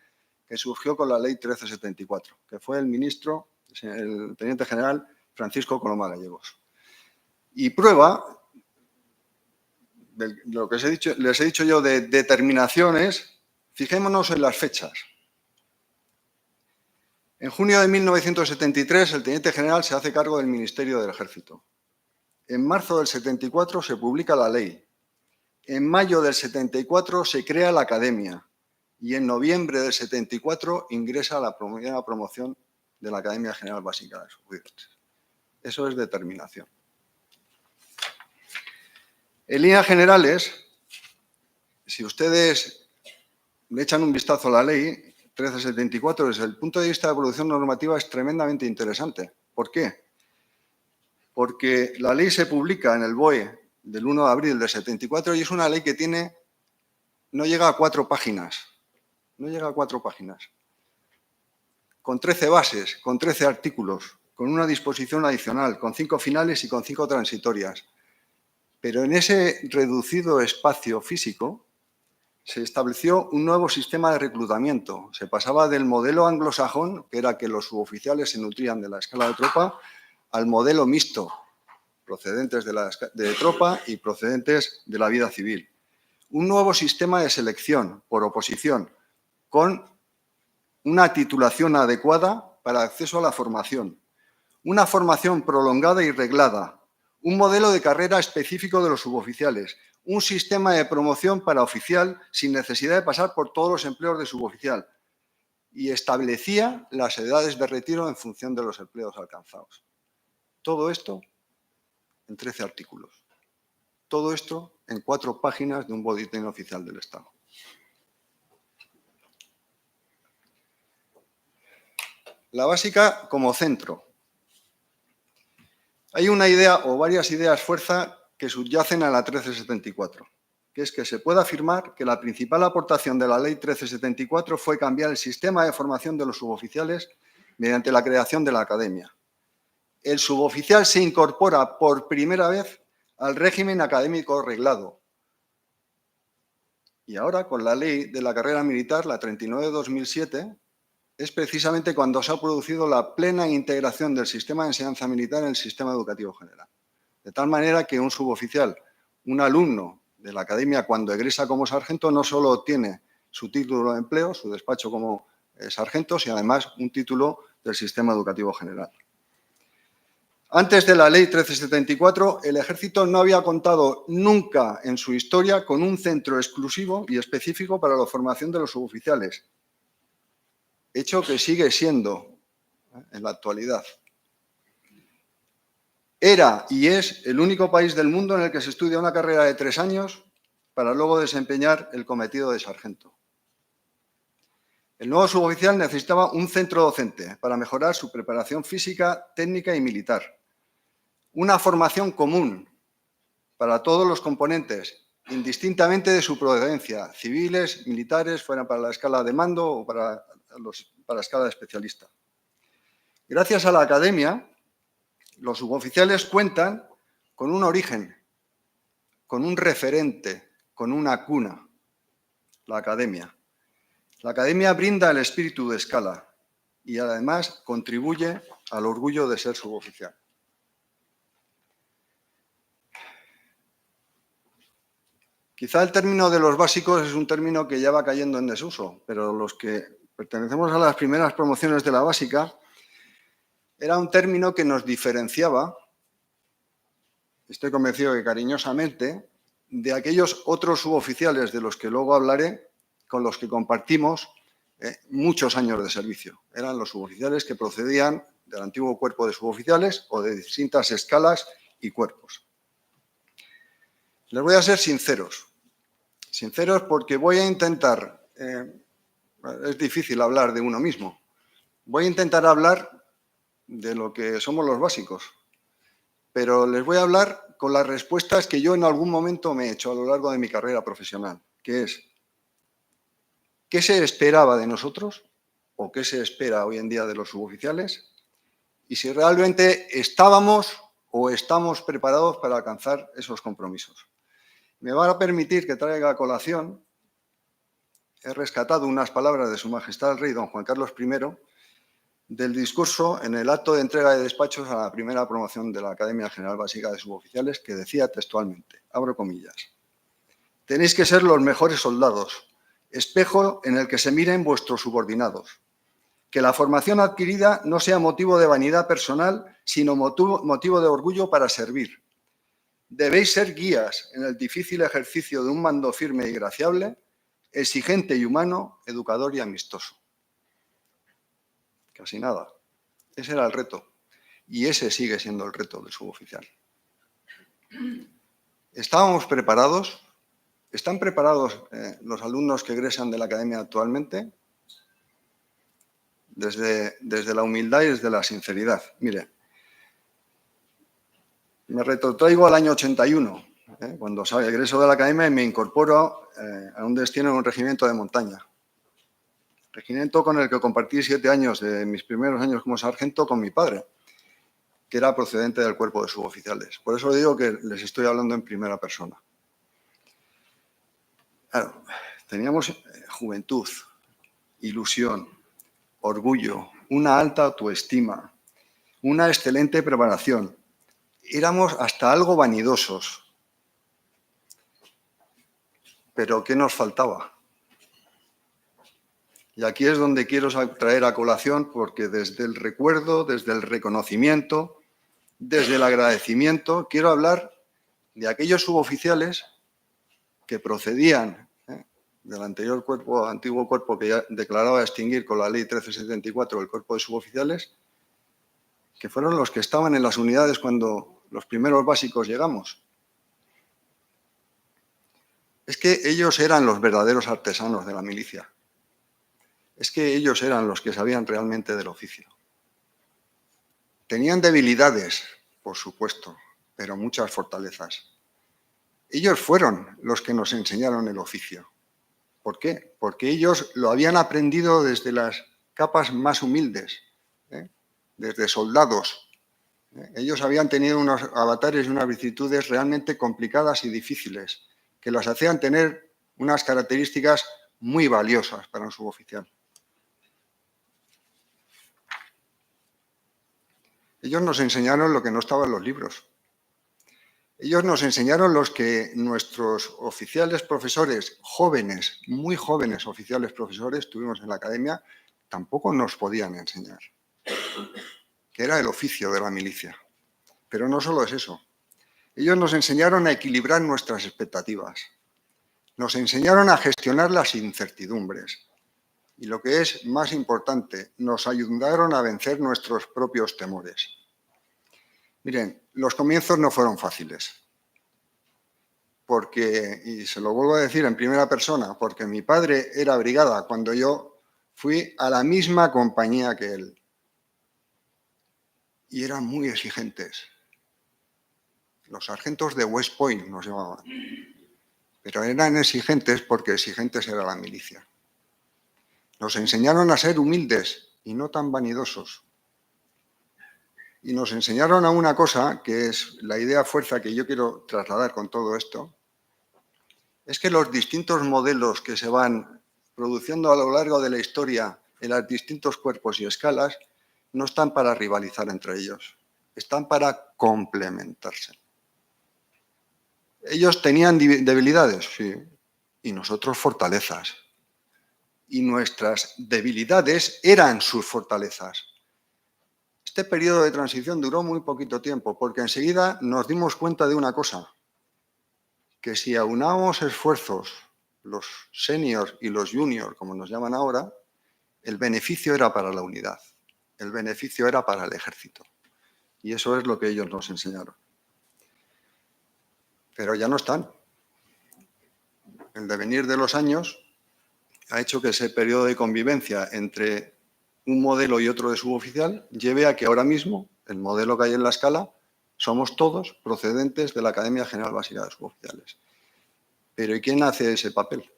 que surgió con la Ley 1374, que fue el ministro, el teniente general Francisco Coloma Gallegos. Y prueba de lo que les he dicho yo de determinaciones, fijémonos en las fechas. En junio de 1973, el teniente general se hace cargo del Ministerio del Ejército. En marzo del 74 se publica la ley. En mayo del 74 se crea la academia. Y en noviembre del 74 ingresa a la primera promoción de la Academia General Básica de Suboficiales. Eso es determinación. En líneas generales, si ustedes le echan un vistazo a la ley 1374, desde el punto de vista de evolución normativa es tremendamente interesante. ¿Por qué? Porque la ley se publica en el BOE del 1 de abril del 74 y es una ley que no llega a 4 páginas. No llega a 4 páginas. Con 13 bases, con 13 artículos, con una disposición adicional, con 5 finales y con 5 transitorias. Pero en ese reducido espacio físico se estableció un nuevo sistema de reclutamiento. Se pasaba del modelo anglosajón, que era que los suboficiales se nutrían de la escala de tropa, al modelo mixto, procedentes de tropa y procedentes de la vida civil. Un nuevo sistema de selección por oposición, con una titulación adecuada para acceso a la formación, una formación prolongada y reglada, un modelo de carrera específico de los suboficiales, un sistema de promoción para oficial sin necesidad de pasar por todos los empleos de suboficial y establecía las edades de retiro en función de los empleos alcanzados. Todo esto en 13 artículos. Todo esto en 4 páginas de un boletín oficial del Estado. La básica como centro. Hay una idea o varias ideas fuerza que subyacen a la 1374, que es que se puede afirmar que la principal aportación de la Ley 1374 fue cambiar el sistema de formación de los suboficiales mediante la creación de la Academia. El suboficial se incorpora por primera vez al régimen académico reglado. Y ahora, con la Ley de la Carrera Militar, la 39/2007, es precisamente cuando se ha producido la plena integración del sistema de enseñanza militar en el sistema educativo general. De tal manera que un suboficial, un alumno de la academia, cuando egresa como sargento, no solo obtiene su título de empleo, su despacho como sargento, sino además un título del sistema educativo general. Antes de la Ley 1374, el Ejército no había contado nunca en su historia con un centro exclusivo y específico para la formación de los suboficiales, hecho que sigue siendo en la actualidad. Era y es el único país del mundo en el que se estudia una carrera de 3 años para luego desempeñar el cometido de sargento. El nuevo suboficial necesitaba un centro docente para mejorar su preparación física, técnica y militar. Una formación común para todos los componentes, indistintamente de su procedencia, civiles, militares, fueran para la escala de mando o para la escala de especialista. Gracias a la academia, los suboficiales cuentan con un origen, con un referente, con una cuna, la academia. La academia brinda el espíritu de escala y además contribuye al orgullo de ser suboficial. Quizá el término de los básicos es un término que ya va cayendo en desuso, pero los que pertenecemos a las primeras promociones de la básica, era un término que nos diferenciaba, estoy convencido que cariñosamente, de aquellos otros suboficiales de los que luego hablaré, con los que compartimos muchos años de servicio. Eran los suboficiales que procedían del antiguo cuerpo de suboficiales o de distintas escalas y cuerpos. Les voy a ser sinceros porque voy a intentar, es difícil hablar de uno mismo, voy a intentar hablar de lo que somos los básicos, pero les voy a hablar con las respuestas que yo en algún momento me he hecho a lo largo de mi carrera profesional, que es, ¿qué se esperaba de nosotros o qué se espera hoy en día de los suboficiales? Y si realmente estábamos o estamos preparados para alcanzar esos compromisos. Me va a permitir que traiga a colación, he rescatado unas palabras de Su Majestad el Rey Don Juan Carlos I, del discurso en el acto de entrega de despachos a la primera promoción de la Academia General Básica de Suboficiales, que decía textualmente, abro comillas, tenéis que ser los mejores soldados, espejo en el que se miren vuestros subordinados. Que la formación adquirida no sea motivo de vanidad personal, sino motivo de orgullo para servir. Debéis ser guías en el difícil ejercicio de un mando firme y graciable, exigente y humano, educador y amistoso. Casi nada. Ese era el reto. Y ese sigue siendo el reto del suboficial. ¿Estábamos preparados? ¿Están preparados los alumnos que egresan de la academia actualmente? Desde la humildad y desde la sinceridad. Mire, me retrotraigo al año 81, cuando egreso de la academia y me incorporo a un destino en un regimiento de montaña. Regimiento con el que compartí 7 años de mis primeros años como sargento con mi padre, que era procedente del cuerpo de suboficiales. Por eso digo que les estoy hablando en primera persona. Claro, teníamos juventud, ilusión, orgullo, una alta autoestima, una excelente preparación. Éramos hasta algo vanidosos. Pero ¿qué nos faltaba? Y aquí es donde quiero traer a colación, porque desde el recuerdo, desde el reconocimiento, desde el agradecimiento, quiero hablar de aquellos suboficiales que procedían del antiguo cuerpo que ya declaraba extinguir con la Ley 1374 el cuerpo de suboficiales, que fueron los que estaban en las unidades cuando los primeros básicos llegamos. Es que ellos eran los verdaderos artesanos de la milicia. Es que ellos eran los que sabían realmente del oficio. Tenían debilidades, por supuesto, pero muchas fortalezas. Ellos fueron los que nos enseñaron el oficio. ¿Por qué? Porque ellos lo habían aprendido desde las capas más humildes, desde soldados. Ellos habían tenido unos avatares y unas virtudes realmente complicadas y difíciles, que los hacían tener unas características muy valiosas para un suboficial. Ellos nos enseñaron lo que no estaba en los libros. Ellos nos enseñaron los que nuestros oficiales profesores, jóvenes, muy jóvenes oficiales profesores, tuvimos en la academia, tampoco nos podían enseñar, que era el oficio de la milicia. Pero no solo es eso. Ellos nos enseñaron a equilibrar nuestras expectativas. Nos enseñaron a gestionar las incertidumbres. Y lo que es más importante, nos ayudaron a vencer nuestros propios temores. Miren, los comienzos no fueron fáciles. Porque, y se lo vuelvo a decir en primera persona, porque mi padre era brigada cuando yo fui a la misma compañía que él. Y eran muy exigentes. Los sargentos de West Point nos llamaban. Pero eran exigentes porque exigentes era la milicia. Nos enseñaron a ser humildes y no tan vanidosos. Y nos enseñaron a una cosa, que es la idea fuerza que yo quiero trasladar con todo esto, es que los distintos modelos que se van produciendo a lo largo de la historia en los distintos cuerpos y escalas no están para rivalizar entre ellos, están para complementarse. Ellos tenían debilidades, sí, y nosotros fortalezas. Y nuestras debilidades eran sus fortalezas. Este periodo de transición duró muy poquito tiempo, porque enseguida nos dimos cuenta de una cosa, que si aunamos esfuerzos, los seniors y los juniors, como nos llaman ahora, el beneficio era para la unidad, el beneficio era para el ejército. Y eso es lo que ellos nos enseñaron. Pero ya no están. El devenir de los años ha hecho que ese periodo de convivencia entre un modelo y otro de suboficial lleve a que ahora mismo el modelo que hay en la escala somos todos procedentes de la Academia General Básica de Suboficiales. Pero ¿y quién hace ese papel?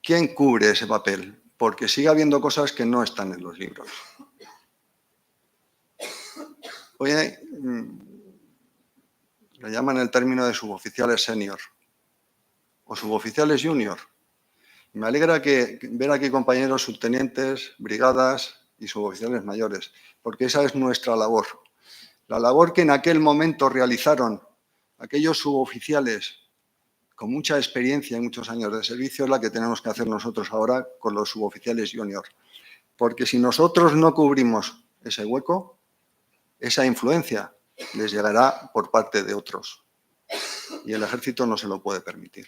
¿Quién cubre ese papel? Porque sigue habiendo cosas que no están en los libros. Hoy le llaman el término de suboficiales senior o suboficiales junior. Me alegra ver aquí compañeros subtenientes, brigadas y suboficiales mayores, porque esa es nuestra labor. La labor que en aquel momento realizaron aquellos suboficiales con mucha experiencia y muchos años de servicio es la que tenemos que hacer nosotros ahora con los suboficiales junior. Porque si nosotros no cubrimos ese hueco, esa influencia les llegará por parte de otros. Y el ejército no se lo puede permitir.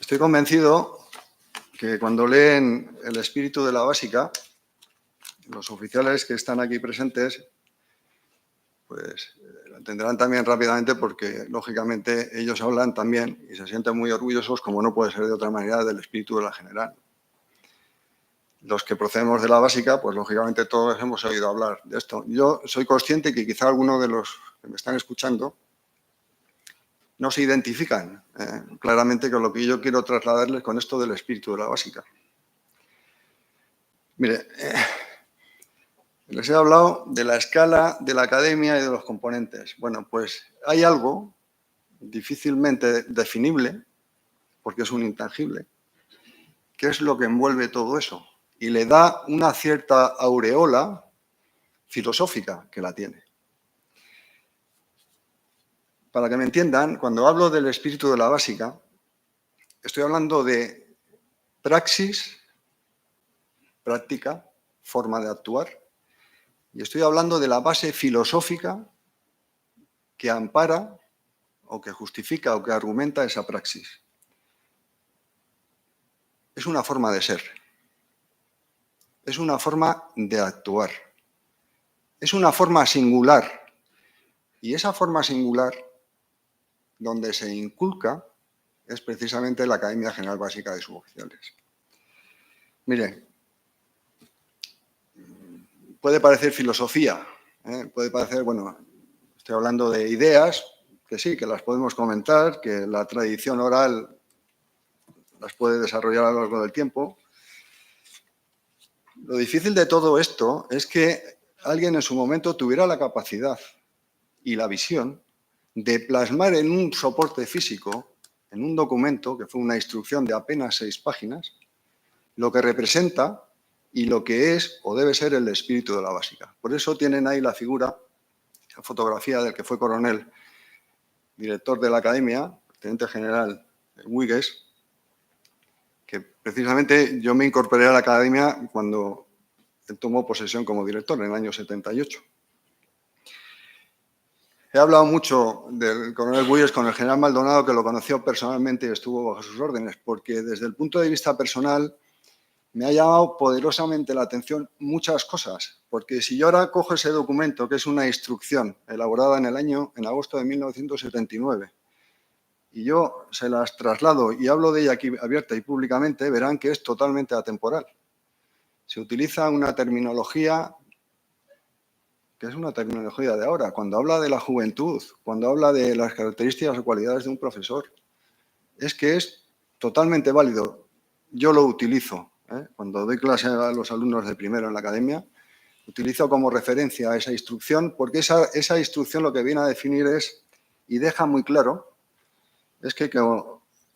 Estoy convencido que cuando leen el espíritu de la básica, los oficiales que están aquí presentes, pues lo entenderán también rápidamente porque, lógicamente, ellos hablan también y se sienten muy orgullosos, como no puede ser de otra manera, del espíritu de la general. Los que procedemos de la básica, pues lógicamente todos hemos oído hablar de esto. Yo soy consciente que quizá alguno de los que me están escuchando no se identifican claramente con lo que yo quiero trasladarles con esto del espíritu de la básica. Mire, les he hablado de la escala, de la academia y de los componentes. Bueno, pues hay algo difícilmente definible, porque es un intangible, que es lo que envuelve todo eso y le da una cierta aureola filosófica que la tiene. Para que me entiendan, cuando hablo del espíritu de la básica, estoy hablando de praxis, práctica, forma de actuar, y estoy hablando de la base filosófica que ampara o que justifica o que argumenta esa praxis. Es una forma de ser. Es una forma de actuar. Es una forma singular. Y esa forma singular, donde se inculca, es precisamente la Academia General Básica de Suboficiales. Mire, puede parecer filosofía, puede parecer, bueno, estoy hablando de ideas, que sí, que las podemos comentar, que la tradición oral las puede desarrollar a lo largo del tiempo. Lo difícil de todo esto es que alguien en su momento tuviera la capacidad y la visión de plasmar en un soporte físico, en un documento, que fue una instrucción de apenas 6 páginas, lo que representa y lo que es o debe ser el espíritu de la básica. Por eso tienen ahí la figura, la fotografía del que fue coronel, director de la Academia, teniente general Huigues, que precisamente yo me incorporé a la Academia cuando él tomó posesión como director en el año 78. He hablado mucho del coronel Huigues con el general Maldonado, que lo conoció personalmente y estuvo bajo sus órdenes, porque desde el punto de vista personal me ha llamado poderosamente la atención muchas cosas, porque si yo ahora cojo ese documento, que es una instrucción elaborada en agosto de 1979, y yo se las traslado y hablo de ella aquí abierta y públicamente, verán que es totalmente atemporal. Se utiliza una terminología que es una terminología de ahora, cuando habla de la juventud, cuando habla de las características o cualidades de un profesor. Es que es totalmente válido. Yo lo utilizo. Cuando doy clase a los alumnos de primero en la academia, utilizo como referencia a esa instrucción, porque esa instrucción lo que viene a definir es, y deja muy claro, es que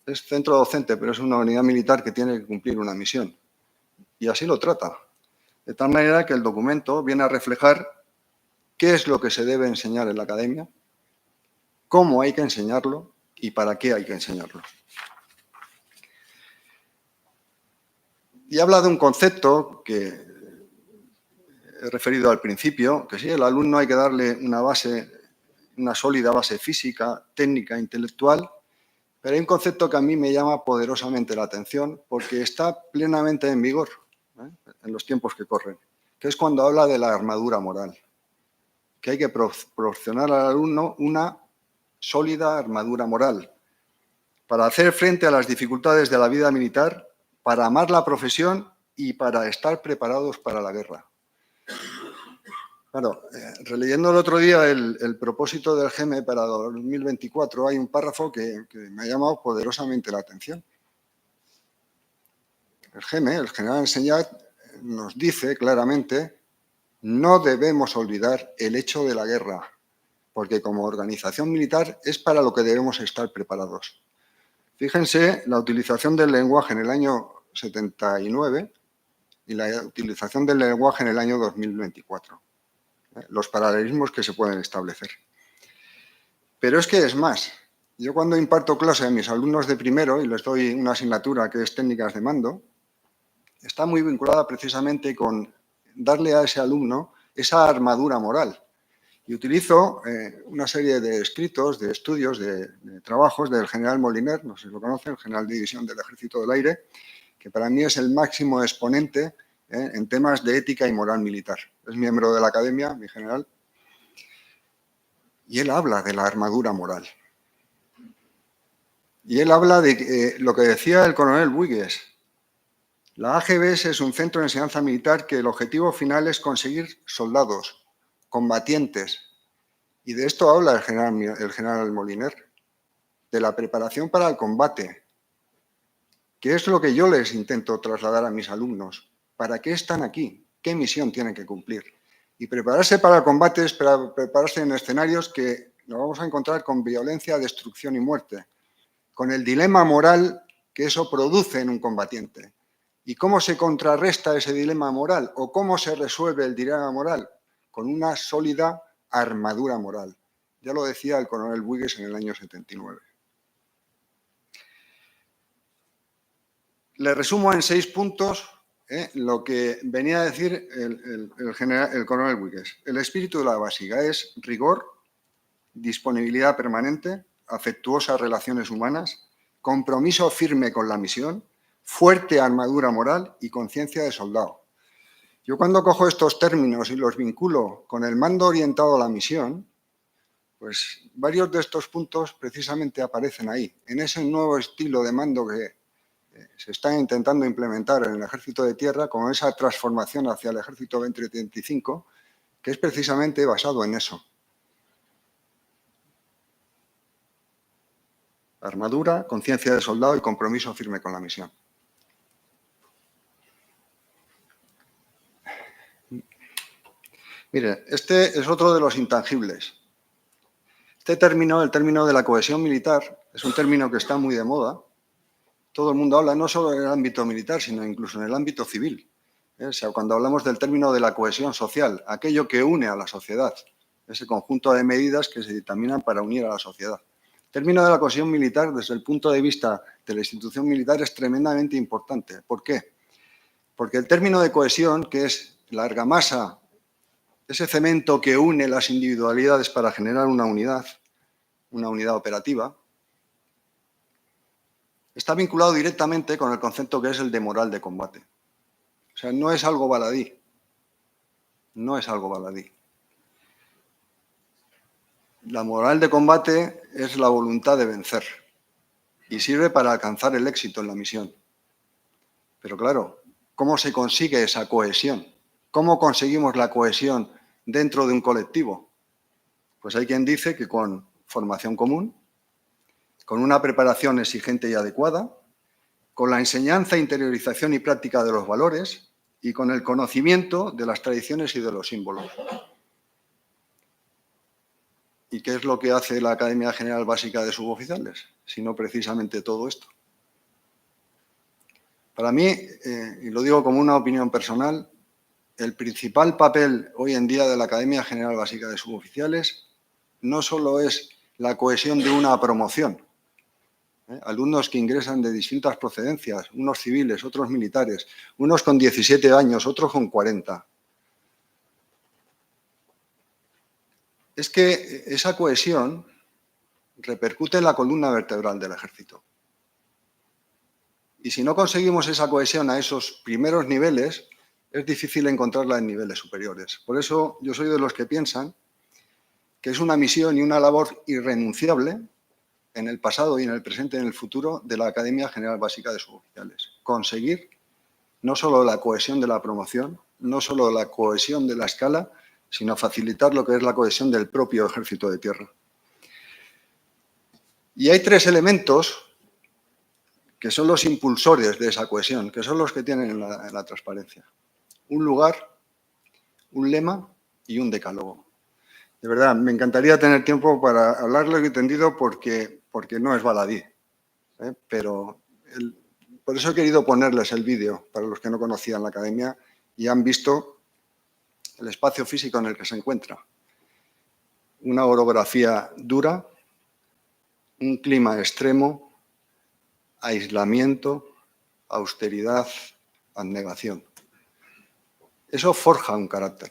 es centro docente, pero es una unidad militar que tiene que cumplir una misión. Y así lo trata. De tal manera que el documento viene a reflejar qué es lo que se debe enseñar en la academia, cómo hay que enseñarlo y para qué hay que enseñarlo. Y habla de un concepto que he referido al principio, que sí, al alumno hay que darle una base, una sólida base física, técnica, intelectual, pero hay un concepto que a mí me llama poderosamente la atención porque está plenamente en vigor en los tiempos que corren, que es cuando habla de la armadura moral, que hay que proporcionar al alumno una sólida armadura moral para hacer frente a las dificultades de la vida militar, para amar la profesión y para estar preparados para la guerra. Claro, releyendo el otro día el propósito del GEME para 2024, hay un párrafo que me ha llamado poderosamente la atención. El GEME, el general Enseñat, nos dice claramente: no debemos olvidar el hecho de la guerra, porque como organización militar es para lo que debemos estar preparados. Fíjense la utilización del lenguaje en el año 79 y la utilización del lenguaje en el año 2024. Los paralelismos que se pueden establecer. Pero es que es más. Yo cuando imparto clase a mis alumnos de primero y les doy una asignatura que es técnicas de mando, está muy vinculada precisamente con darle a ese alumno esa armadura moral. Y utilizo una serie de escritos, de estudios, de trabajos del general Moliner, no sé si lo conocen, el general de división del Ejército del Aire, que para mí es el máximo exponente en temas de ética y moral militar. Es miembro de la academia, mi general, y él habla de la armadura moral. Y él habla de lo que decía el coronel Huigues. La AGBS es un centro de enseñanza militar que el objetivo final es conseguir soldados, combatientes. Y de esto habla el general Moliner, de la preparación para el combate, que es lo que yo les intento trasladar a mis alumnos. ¿Para qué están aquí? ¿Qué misión tienen que cumplir? Y prepararse para el combate es prepararse en escenarios que nos vamos a encontrar con violencia, destrucción y muerte, con el dilema moral que eso produce en un combatiente. ¿Y cómo se contrarresta ese dilema moral? ¿O cómo se resuelve el dilema moral? Con una sólida armadura moral. Ya lo decía el coronel Huigues en el año 79. Le resumo en 6 puntos lo que venía a decir el coronel Huigues. El espíritu de la básica es rigor, disponibilidad permanente, afectuosas relaciones humanas, compromiso firme con la misión, fuerte armadura moral y conciencia de soldado. Yo cuando cojo estos términos y los vinculo con el mando orientado a la misión, pues varios de estos puntos precisamente aparecen ahí, en ese nuevo estilo de mando que se está intentando implementar en el Ejército de Tierra, con esa transformación hacia el Ejército 2035, que es precisamente basado en eso. Armadura, conciencia de soldado y compromiso firme con la misión. Mire, este es otro de los intangibles. Este término, el término de la cohesión militar, es un término que está muy de moda. Todo el mundo habla no solo en el ámbito militar, sino incluso en el ámbito civil. O sea, cuando hablamos del término de la cohesión social, aquello que une a la sociedad, ese conjunto de medidas que se dictaminan para unir a la sociedad. El término de la cohesión militar, desde el punto de vista de la institución militar, es tremendamente importante. ¿Por qué? Porque el término de cohesión, que es la argamasa, ese cemento que une las individualidades para generar una unidad operativa, está vinculado directamente con el concepto que es el de moral de combate. O sea, no es algo baladí. No es algo baladí. La moral de combate es la voluntad de vencer y sirve para alcanzar el éxito en la misión. Pero claro, ¿cómo se consigue esa cohesión? ¿Cómo conseguimos la cohesión dentro de un colectivo? Pues hay quien dice que con formación común, con una preparación exigente y adecuada, con la enseñanza, interiorización y práctica de los valores y con el conocimiento de las tradiciones y de los símbolos. ¿Y qué es lo que hace la Academia General Básica de Suboficiales? Sino precisamente todo esto. Para mí, y lo digo como una opinión personal, el principal papel hoy en día de la Academia General Básica de Suboficiales no solo es la cohesión de una promoción, alumnos que ingresan de distintas procedencias, unos civiles, otros militares, unos con 17 años, otros con 40. Es que esa cohesión repercute en la columna vertebral del ejército. Y si no conseguimos esa cohesión a esos primeros niveles, es difícil encontrarla en niveles superiores. Por eso yo soy de los que piensan que es una misión y una labor irrenunciable en el pasado y en el presente y en el futuro de la Academia General Básica de Suboficiales. Conseguir no solo la cohesión de la promoción, no solo la cohesión de la escala, sino facilitar lo que es la cohesión del propio Ejército de Tierra. Y hay tres elementos que son los impulsores de esa cohesión, que son los que tienen la transparencia. Un lugar, un lema y un decálogo. De verdad, me encantaría tener tiempo para hablarlo y entendido porque no es baladí. Pero por eso he querido ponerles el vídeo para los que no conocían la Academia y han visto el espacio físico en el que se encuentra. Una orografía dura, un clima extremo, aislamiento, austeridad, abnegación. Eso forja un carácter.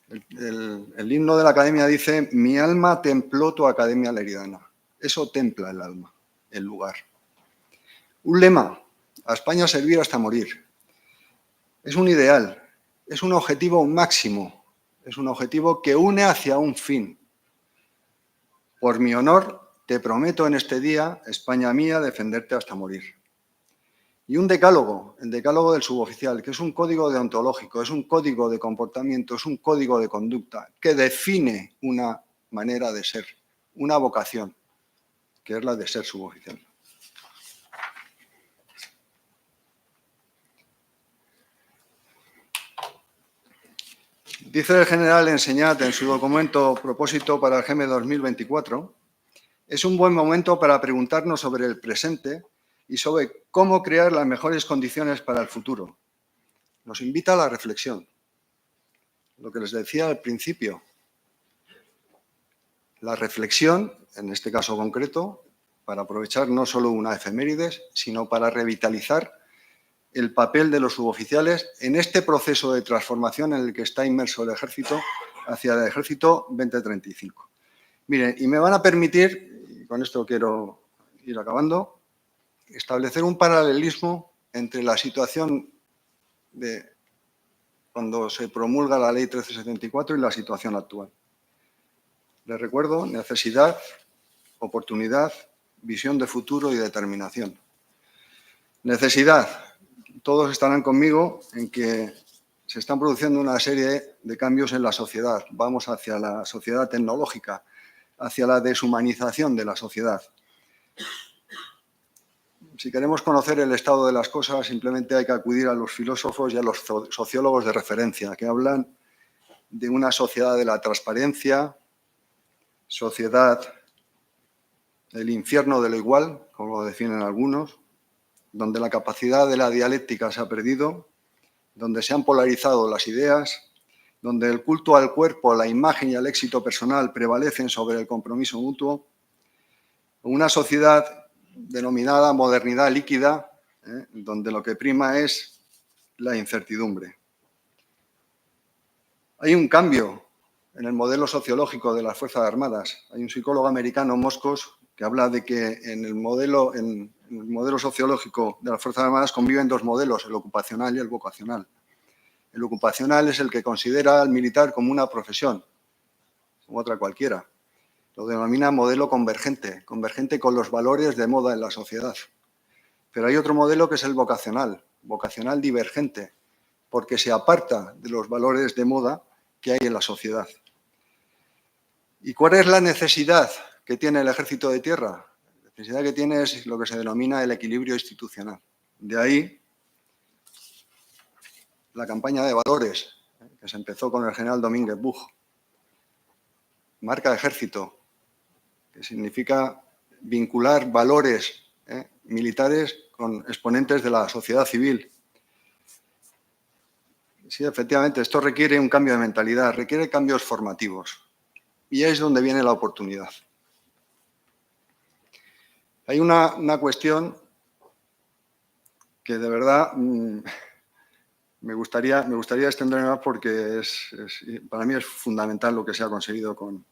El himno de la Academia dice: mi alma templó tu Academia Leridana. Eso templa el alma, el lugar. Un lema: a España servir hasta morir. Es un ideal, es un objetivo máximo, es un objetivo que une hacia un fin. Por mi honor, te prometo en este día, España mía, defenderte hasta morir. Y un decálogo, el decálogo del suboficial, que es un código deontológico, es un código de comportamiento, es un código de conducta que define una manera de ser, una vocación, que es la de ser suboficial. Dice el general Enseñat en su documento Propósito para el GEME 2024, es un buen momento para preguntarnos sobre el presente y sobre cómo crear las mejores condiciones para el futuro. Nos invita a la reflexión. Lo que les decía al principio, la reflexión, en este caso concreto, para aprovechar no solo una efemérides, sino para revitalizar el papel de los suboficiales en este proceso de transformación en el que está inmerso el Ejército hacia el Ejército 2035. Miren, y me van a permitir, y con esto quiero ir acabando, establecer un paralelismo entre la situación de cuando se promulga la Ley 1374 y la situación actual. Les recuerdo: necesidad, oportunidad, visión de futuro y determinación. Necesidad. Todos estarán conmigo en que se están produciendo una serie de cambios en la sociedad. Vamos hacia la sociedad tecnológica, hacia la deshumanización de la sociedad. Si queremos conocer el estado de las cosas, simplemente hay que acudir a los filósofos y a los sociólogos de referencia, que hablan de una sociedad de la transparencia, sociedad del infierno de lo igual, como lo definen algunos, donde la capacidad de la dialéctica se ha perdido, donde se han polarizado las ideas, donde el culto al cuerpo, la imagen y el éxito personal prevalecen sobre el compromiso mutuo, una sociedad denominada modernidad líquida, donde lo que prima es la incertidumbre. Hay un cambio en el modelo sociológico de las Fuerzas Armadas. Hay un psicólogo americano, Moscos, que habla de que en el modelo sociológico de las Fuerzas Armadas conviven dos modelos, el ocupacional y el vocacional. El ocupacional es el que considera al militar como una profesión, como otra cualquiera. Lo denomina modelo convergente, convergente con los valores de moda en la sociedad. Pero hay otro modelo que es el vocacional, vocacional divergente, porque se aparta de los valores de moda que hay en la sociedad. ¿Y cuál es la necesidad que tiene el Ejército de Tierra? La necesidad que tiene es lo que se denomina el equilibrio institucional. De ahí la campaña de valores, que se empezó con el general Domínguez Buj. Marca Ejército, que significa vincular valores militares con exponentes de la sociedad civil. Sí, efectivamente, esto requiere un cambio de mentalidad, requiere cambios formativos. Y ahí es donde viene la oportunidad. Hay una cuestión que de verdad me gustaría extenderme más porque para mí es fundamental lo que se ha conseguido con...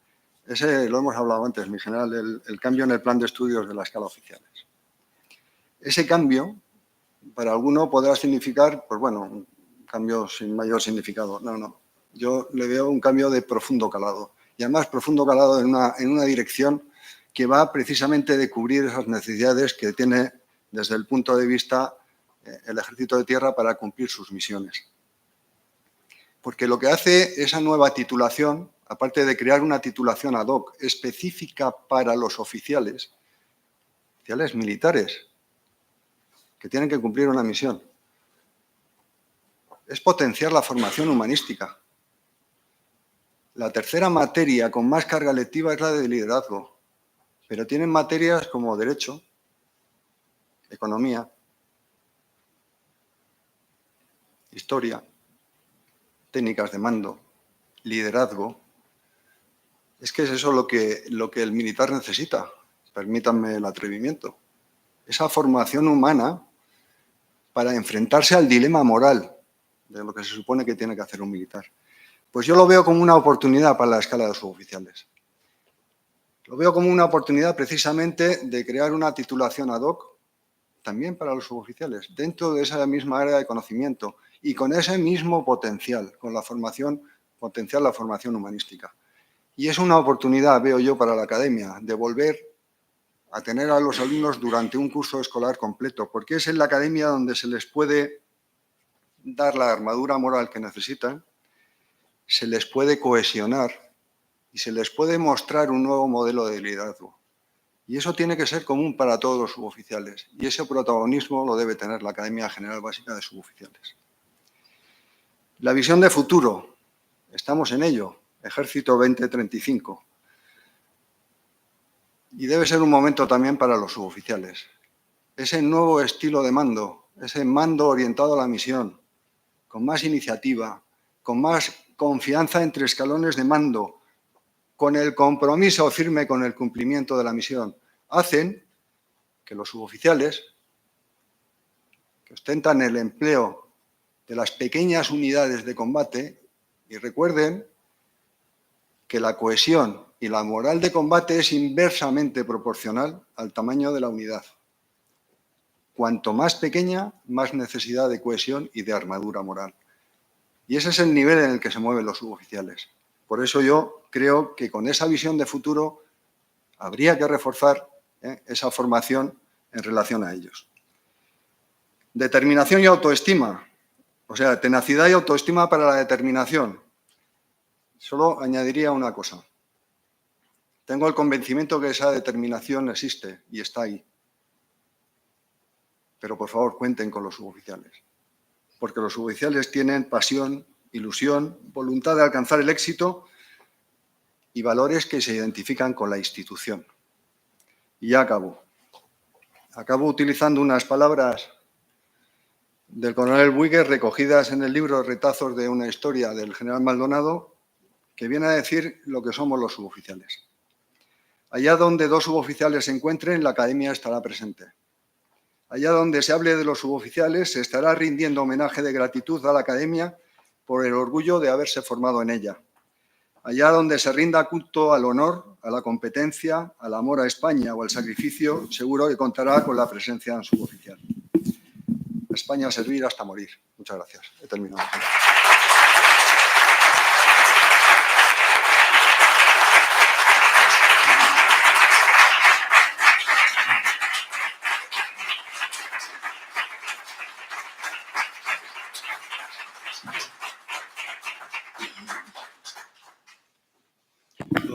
lo hemos hablado antes, mi general, el cambio en el plan de estudios de la escala oficiales. Ese cambio, para alguno podrá significar, pues bueno, un cambio sin mayor significado. No. Yo le veo un cambio de profundo calado. Y además profundo calado en una dirección que va precisamente de cubrir esas necesidades que tiene desde el punto de vista el Ejército de Tierra para cumplir sus misiones. Porque lo que hace esa nueva titulación, aparte de crear una titulación ad hoc específica para los oficiales militares, que tienen que cumplir una misión, es potenciar la formación humanística. La tercera materia con más carga lectiva es la de liderazgo, pero tienen materias como derecho, economía, historia, técnicas de mando, liderazgo. Es que es eso lo que el militar necesita, permítanme el atrevimiento. Esa formación humana para enfrentarse al dilema moral de lo que se supone que tiene que hacer un militar. Pues yo lo veo como una oportunidad para la escala de suboficiales. Lo veo como una oportunidad precisamente de crear una titulación ad hoc también para los suboficiales, dentro de esa misma área de conocimiento y con ese mismo potencial, con la formación, potenciar la formación humanística. Y es una oportunidad, veo yo, para la academia, de volver a tener a los alumnos durante un curso escolar completo, porque es en la academia donde se les puede dar la armadura moral que necesitan, se les puede cohesionar y se les puede mostrar un nuevo modelo de liderazgo. Y eso tiene que ser común para todos los suboficiales. Y ese protagonismo lo debe tener la Academia General Básica de Suboficiales. La visión de futuro. Estamos en ello. Ejército 2035. Y debe ser un momento también para los suboficiales. Ese nuevo estilo de mando, ese mando orientado a la misión, con más iniciativa, con más confianza entre escalones de mando, con el compromiso firme con el cumplimiento de la misión, hacen que los suboficiales, que ostentan el empleo de las pequeñas unidades de combate, y recuerden que la cohesión y la moral de combate es inversamente proporcional al tamaño de la unidad. Cuanto más pequeña, más necesidad de cohesión y de armadura moral. Y ese es el nivel en el que se mueven los suboficiales. Por eso yo creo que con esa visión de futuro habría que reforzar esa formación en relación a ellos. Determinación y autoestima. O sea, tenacidad y autoestima para la determinación. Solo añadiría una cosa. Tengo el convencimiento que esa determinación existe y está ahí. Pero, por favor, cuenten con los suboficiales. Porque los suboficiales tienen pasión, ilusión, voluntad de alcanzar el éxito y valores que se identifican con la institución. Y ya acabo. Acabo utilizando unas palabras del coronel Buigues recogidas en el libro Retazos de una historia del general Maldonado, que viene a decir lo que somos los suboficiales. Allá donde dos suboficiales se encuentren, la academia estará presente. Allá donde se hable de los suboficiales, se estará rindiendo homenaje de gratitud a la academia por el orgullo de haberse formado en ella. Allá donde se rinda culto al honor, a la competencia, al amor a España o al sacrificio, seguro que contará con la presencia en suboficial. A España a servir hasta morir. Muchas gracias. He terminado.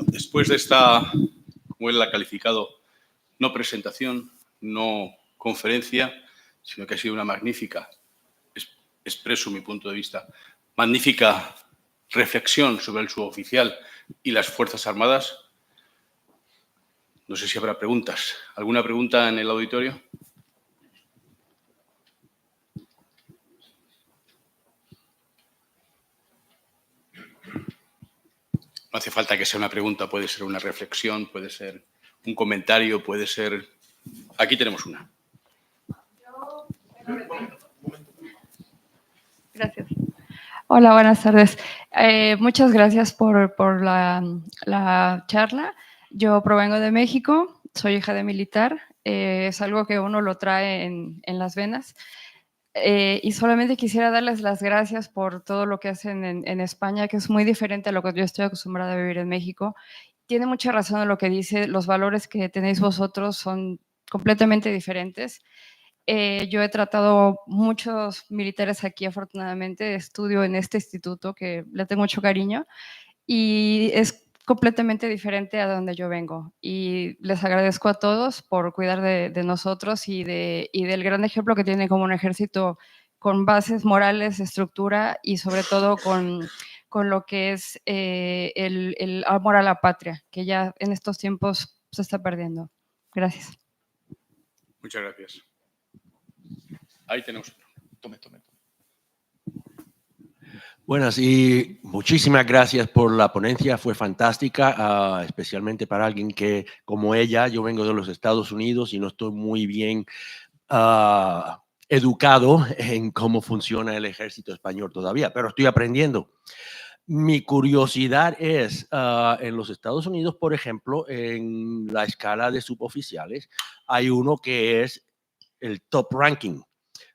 Después de esta, como él la ha calificado, no presentación, no conferencia, sino que ha sido una magnífica, expreso mi punto de vista, magnífica reflexión sobre el suboficial y las Fuerzas Armadas. No sé si habrá preguntas. ¿Alguna pregunta en el auditorio? No hace falta que sea una pregunta, puede ser una reflexión, puede ser un comentario, puede ser... Aquí tenemos una. Gracias. Hola, buenas tardes. Muchas gracias por la charla. Yo provengo de México, soy hija de militar, es algo que uno lo trae en las venas. Y solamente quisiera darles las gracias por todo lo que hacen en España, que es muy diferente a lo que yo estoy acostumbrada a vivir en México. Tiene mucha razón en lo que dice, los valores que tenéis vosotros son completamente diferentes. Yo he tratado muchos militares aquí, afortunadamente, estudio en este instituto que le tengo mucho cariño y es completamente diferente a donde yo vengo. Y les agradezco a todos por cuidar de nosotros y del gran ejemplo que tienen como un ejército con bases morales, estructura y sobre todo con lo que es el amor a la patria, que ya en estos tiempos se está perdiendo. Gracias. Muchas gracias. Ahí tenemos otro. Tome. Buenas y muchísimas gracias por la ponencia, fue fantástica, especialmente para alguien que, como ella, yo vengo de los Estados Unidos y no estoy muy bien educado en cómo funciona el ejército español todavía, pero estoy aprendiendo. Mi curiosidad es, en los Estados Unidos, por ejemplo, en la escala de suboficiales, hay uno que es el top ranking.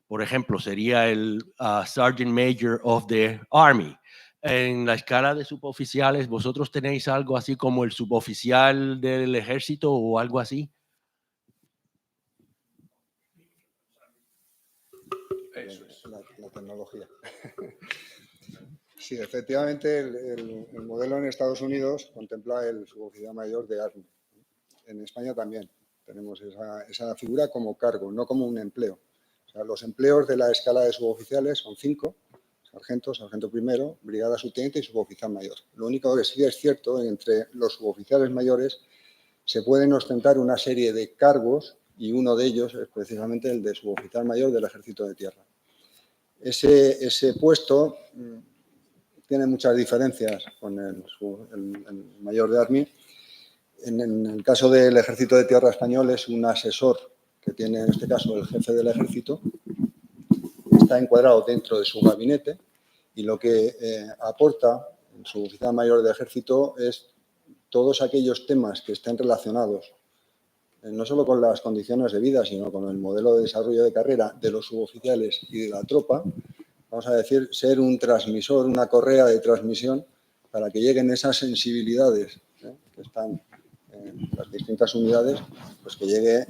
Por ejemplo, sería el Sergeant Major of the Army. En la escala de suboficiales, ¿vosotros tenéis algo así como el suboficial del ejército o algo así? Eso es. La tecnología. Sí, efectivamente, el modelo en Estados Unidos contempla el suboficial mayor de Army. En España también tenemos esa figura como cargo, no como un empleo. O sea, los empleos de la escala de suboficiales son 5, sargento, sargento primero, brigada subteniente y suboficial mayor. Lo único que sí es cierto, entre los suboficiales mayores se pueden ostentar una serie de cargos y uno de ellos es precisamente el de suboficial mayor del Ejército de Tierra. Ese puesto tiene muchas diferencias con el mayor de Army. En el caso del Ejército de Tierra español es un asesor que tiene en este caso el jefe del ejército, está encuadrado dentro de su gabinete y lo que aporta el suboficial mayor de ejército es todos aquellos temas que estén relacionados no solo con las condiciones de vida, sino con el modelo de desarrollo de carrera de los suboficiales y de la tropa, vamos a decir, ser un transmisor, una correa de transmisión para que lleguen esas sensibilidades que están en las distintas unidades, pues que llegue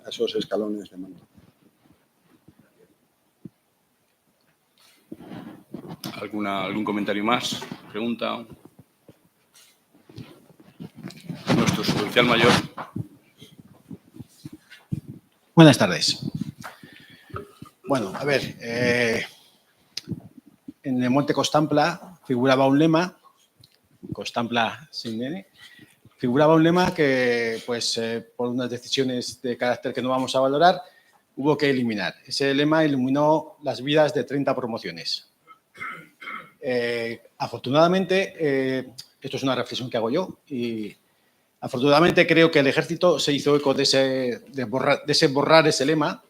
a esos escalones de mando. ¿Algún comentario más? ¿Pregunta? Nuestro suboficial mayor. Buenas tardes. Bueno, a ver, en el Monte Costampla figuraba un lema, Costampla sin N, figuraba un lema que, pues, por unas decisiones de carácter que no vamos a valorar, hubo que eliminar. Ese lema eliminó las vidas de 30 promociones. Afortunadamente, esto es una reflexión que hago yo, y afortunadamente creo que el Ejército se hizo eco de borrar ese lema,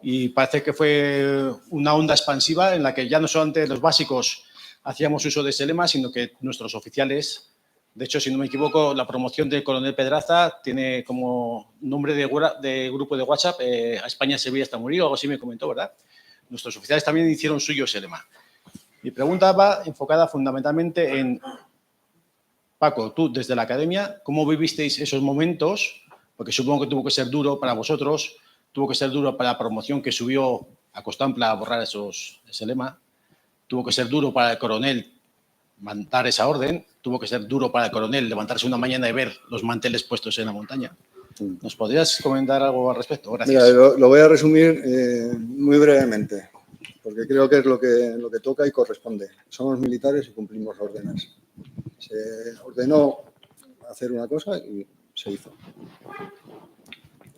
y parece que fue una onda expansiva en la que ya no solamente los básicos hacíamos uso de ese lema, sino que nuestros oficiales, de hecho, si no me equivoco, la promoción del coronel Pedraza tiene como nombre de grupo de WhatsApp a España se veía hasta morir, o algo así me comentó, ¿verdad? Nuestros oficiales también hicieron suyo ese lema. Mi pregunta va enfocada fundamentalmente en, Paco, tú desde la academia, ¿cómo vivisteis esos momentos? Porque supongo que tuvo que ser duro para vosotros, tuvo que ser duro para la promoción que subió a Costampla a borrar ese lema, tuvo que ser duro para el coronel mandar esa orden, tuvo que ser duro para el coronel levantarse una mañana y ver los manteles puestos en la montaña. ¿Nos podrías comentar algo al respecto? Gracias. Mira, lo voy a resumir muy brevemente, porque creo que es lo que toca y corresponde. Somos militares y cumplimos órdenes. Se ordenó hacer una cosa y se hizo.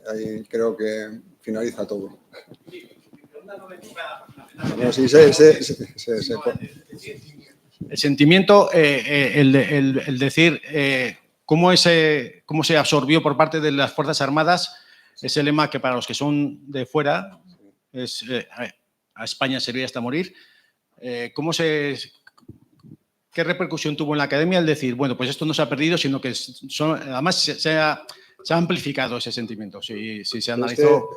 Ahí creo que finaliza todo. No, sí, el sentimiento, el decir cómo se absorbió por parte de las Fuerzas Armadas ese lema que para los que son de fuera es a España serviría hasta morir. ¿Qué repercusión tuvo en la academia el decir, bueno, pues esto no se ha perdido, sino que además se ha amplificado ese sentimiento? Si se analizó...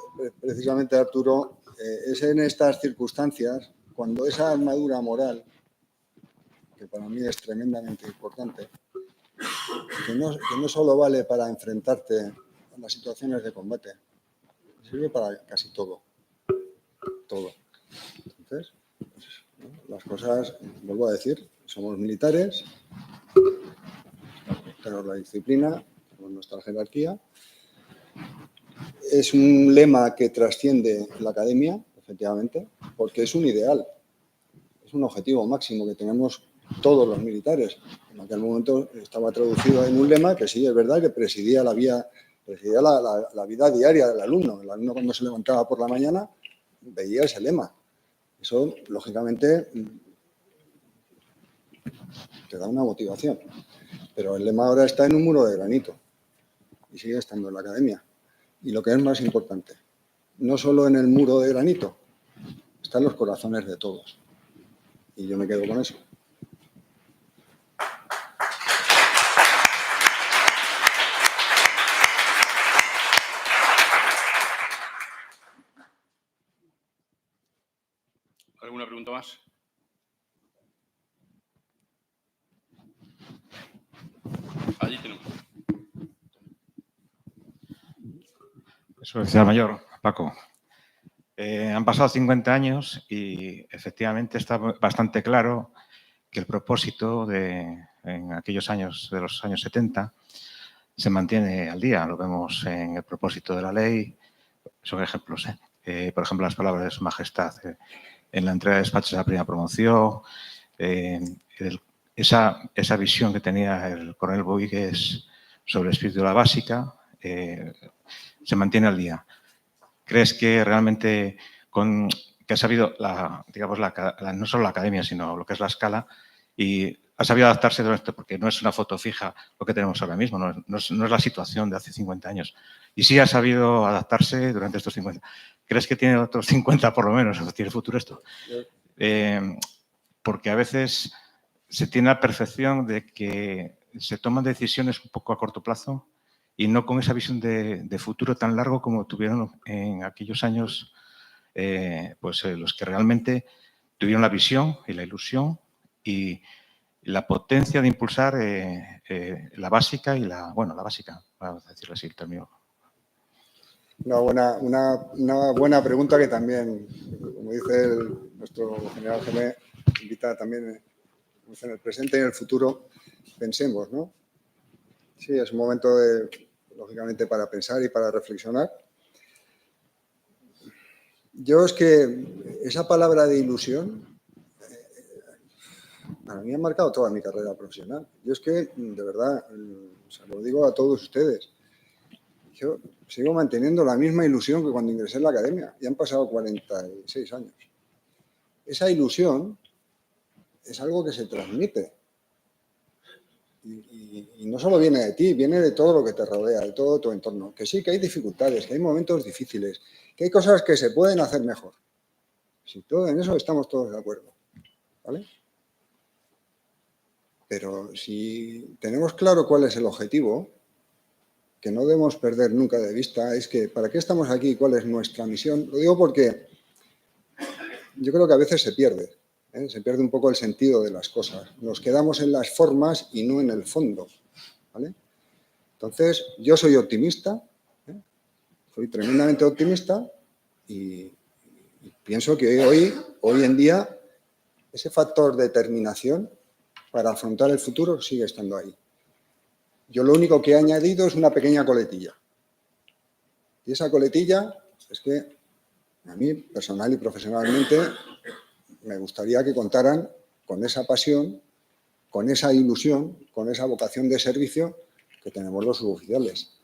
Precisamente, Arturo, es en estas circunstancias, cuando esa armadura moral, que para mí es tremendamente importante, que no solo vale para enfrentarte a las situaciones de combate, sirve para casi todo. Todo. Entonces, pues, ¿no? Las cosas, vuelvo a decir, somos militares, tenemos la disciplina, tenemos nuestra jerarquía. Es un lema que trasciende la academia, efectivamente, porque es un ideal, es un objetivo máximo que tenemos todos los militares. En aquel momento estaba traducido en un lema que sí, es verdad, que presidía la vida diaria del alumno. El alumno, cuando se levantaba por la mañana, veía ese lema. Eso, lógicamente, te da una motivación. Pero el lema ahora está en un muro de granito y sigue estando en la academia. Y lo que es más importante, no solo en el muro de granito, está en los corazones de todos. Y yo me quedo con eso. ¿Alguna pregunta más? Allí tenemos. Suboficial mayor, Paco. Han pasado 50 años y efectivamente está bastante claro que el propósito en aquellos años, de los años 70, se mantiene al día. Lo vemos en el propósito de la ley. Son ejemplos. Por ejemplo, las palabras de Su Majestad en la entrega de despachos de la primera promoción, esa visión que tenía el coronel Boigues sobre el espíritu de la básica, se mantiene al día. ¿Crees que realmente que ha sabido, no solo la academia, sino lo que es la escala, y ha sabido adaptarse a esto? Porque no es una foto fija lo que tenemos ahora mismo, no es la situación de hace 50 años. Y sí ha sabido adaptarse durante estos 50. ¿Crees que tiene otros 50 por lo menos? ¿O tiene futuro esto? Porque a veces se tiene la percepción de que se toman decisiones un poco a corto plazo y no con esa visión de futuro tan largo como tuvieron en aquellos años los que realmente tuvieron la visión y la ilusión y la potencia de impulsar la básica y la básica, vamos a decirlo así, el término. Una buena pregunta que también, como dice nuestro general Gemé, invita también en el presente y en el futuro, pensemos, ¿no? Sí, es un momento, lógicamente, para pensar y para reflexionar. Yo es que esa palabra de ilusión, a mí ha marcado toda mi carrera profesional. Yo es que, de verdad, se lo digo a todos ustedes, yo sigo manteniendo la misma ilusión que cuando ingresé en la academia. Ya han pasado 46 años. Esa ilusión es algo que se transmite. Y no solo viene de ti, viene de todo lo que te rodea, de todo tu entorno. Que sí, que hay dificultades, que hay momentos difíciles, que hay cosas que se pueden hacer mejor. Sí, todo en eso estamos todos de acuerdo, ¿vale? Pero si tenemos claro cuál es el objetivo, que no debemos perder nunca de vista, es que ¿para qué estamos aquí? ¿Cuál es nuestra misión? Lo digo porque yo creo que a veces se pierde un poco el sentido de las cosas. Nos quedamos en las formas y no en el fondo, ¿vale? Entonces, yo soy optimista, soy tremendamente optimista y pienso que hoy en día, ese factor de determinación para afrontar el futuro sigue estando ahí. Yo lo único que he añadido es una pequeña coletilla. Y esa coletilla es que a mí, personal y profesionalmente, me gustaría que contaran con esa pasión, con esa ilusión, con esa vocación de servicio que tenemos los suboficiales.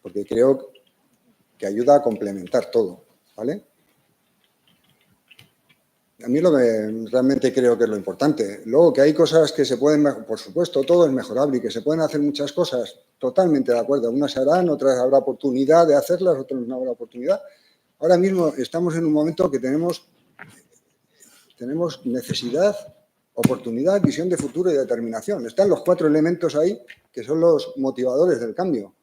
Porque creo que ayuda a complementar todo, ¿vale? A mí lo que realmente creo que es lo importante. Luego, que hay cosas que se pueden mejorar, por supuesto, todo es mejorable y que se pueden hacer muchas cosas, totalmente de acuerdo. Unas se harán, otras habrá oportunidad de hacerlas, otras no habrá oportunidad. Ahora mismo estamos en un momento que tenemos necesidad, oportunidad, visión de futuro y determinación. Están los 4 elementos ahí que son los motivadores del cambio.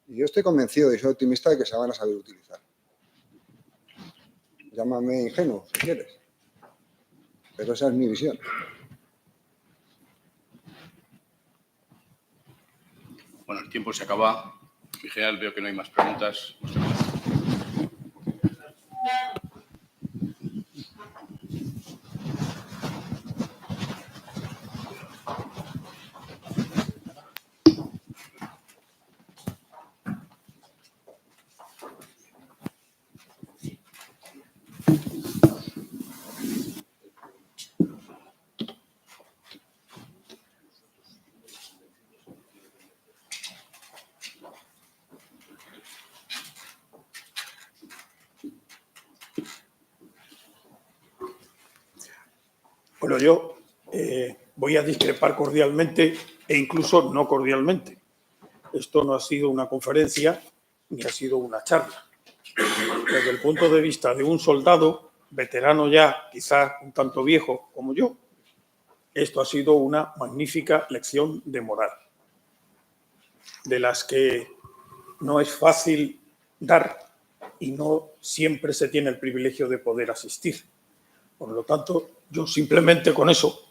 Y yo estoy convencido y soy optimista de que se van a saber utilizar. Llámame ingenuo, si quieres. Pero esa es mi visión. Bueno, el tiempo se acaba. En general veo que no hay más preguntas. Bueno, yo voy a discrepar cordialmente e incluso no cordialmente. Esto no ha sido una conferencia ni ha sido una charla. Desde el punto de vista de un soldado, veterano ya, quizás un tanto viejo como yo, esto ha sido una magnífica lección de moral, de las que no es fácil dar y no siempre se tiene el privilegio de poder asistir. Por lo tanto, yo simplemente con eso,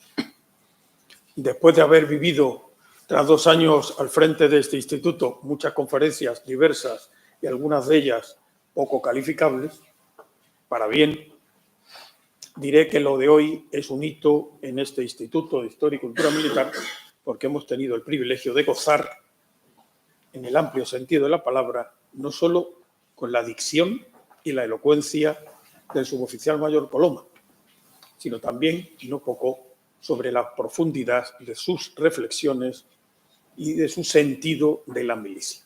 después de haber vivido tras 2 años al frente de este instituto muchas conferencias diversas y algunas de ellas poco calificables, para bien, diré que lo de hoy es un hito en este Instituto de Historia y Cultura Militar porque hemos tenido el privilegio de gozar, en el amplio sentido de la palabra, no solo con la dicción y la elocuencia del suboficial mayor Coloma, sino también, y no poco, sobre la profundidad de sus reflexiones y de su sentido de la milicia.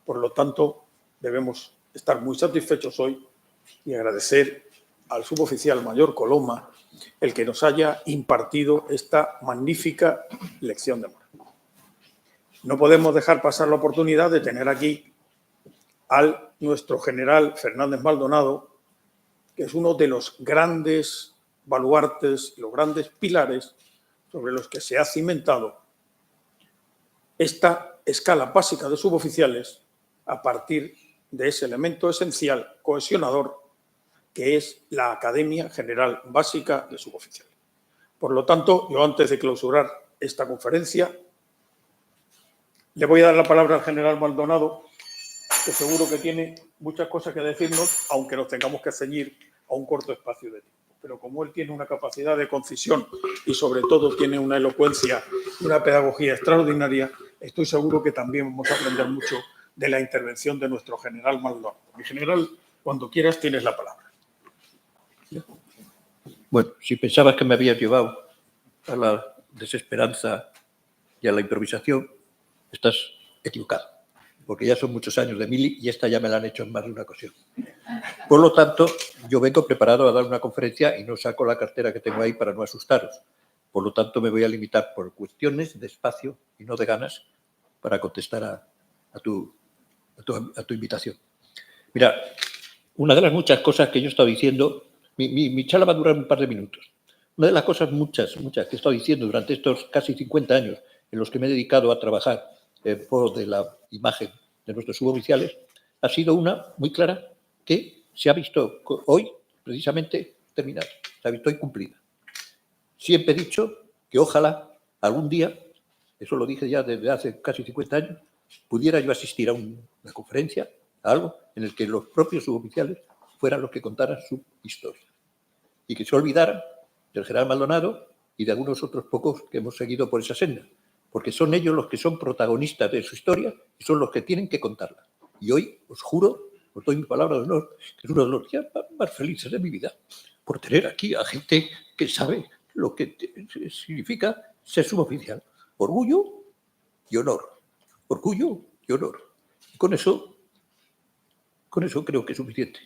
Por lo tanto, debemos estar muy satisfechos hoy y agradecer al suboficial mayor Coloma el que nos haya impartido esta magnífica lección de moral. No podemos dejar pasar la oportunidad de tener aquí al nuestro general Fernández Maldonado, que es uno de los grandes baluartes, los grandes pilares sobre los que se ha cimentado esta escala básica de suboficiales a partir de ese elemento esencial, cohesionador, que es la Academia General Básica de Suboficiales. Por lo tanto, yo antes de clausurar esta conferencia, le voy a dar la palabra al general Maldonado, que seguro que tiene muchas cosas que decirnos, aunque nos tengamos que ceñir a un corto espacio de tiempo. Pero como él tiene una capacidad de concisión y sobre todo tiene una elocuencia y una pedagogía extraordinaria, estoy seguro que también vamos a aprender mucho de la intervención de nuestro general Maldonado. Mi general, cuando quieras tienes la palabra. Bueno, si pensabas que me habías llevado a la desesperanza y a la improvisación, estás equivocado, porque ya son muchos años de mili y esta ya me la han hecho en más de una ocasión. Por lo tanto, yo vengo preparado a dar una conferencia y no saco la cartera que tengo ahí para no asustaros. Por lo tanto, me voy a limitar por cuestiones de espacio y no de ganas para contestar a tu invitación. Mira, una de las muchas cosas que yo he estado diciendo, mi charla va a durar un par de minutos. Una de las cosas muchas que he estado diciendo durante estos casi 50 años en los que me he dedicado a trabajar en pos de la imagen de nuestros suboficiales, ha sido una muy clara que se ha visto hoy precisamente terminada, se ha visto hoy cumplida. Siempre he dicho que ojalá algún día, eso lo dije ya desde hace casi 50 años, pudiera yo asistir a una conferencia, a algo en el que los propios suboficiales fueran los que contaran su historia y que se olvidaran del general Maldonado y de algunos otros pocos que hemos seguido por esa senda, porque son ellos los que son protagonistas de su historia y son los que tienen que contarla. Y hoy, os juro, os doy mi palabra de honor, que es uno de los días más felices de mi vida, por tener aquí a gente que sabe lo que significa ser suboficial. Orgullo y honor. Orgullo y honor. Y con eso creo que es suficiente.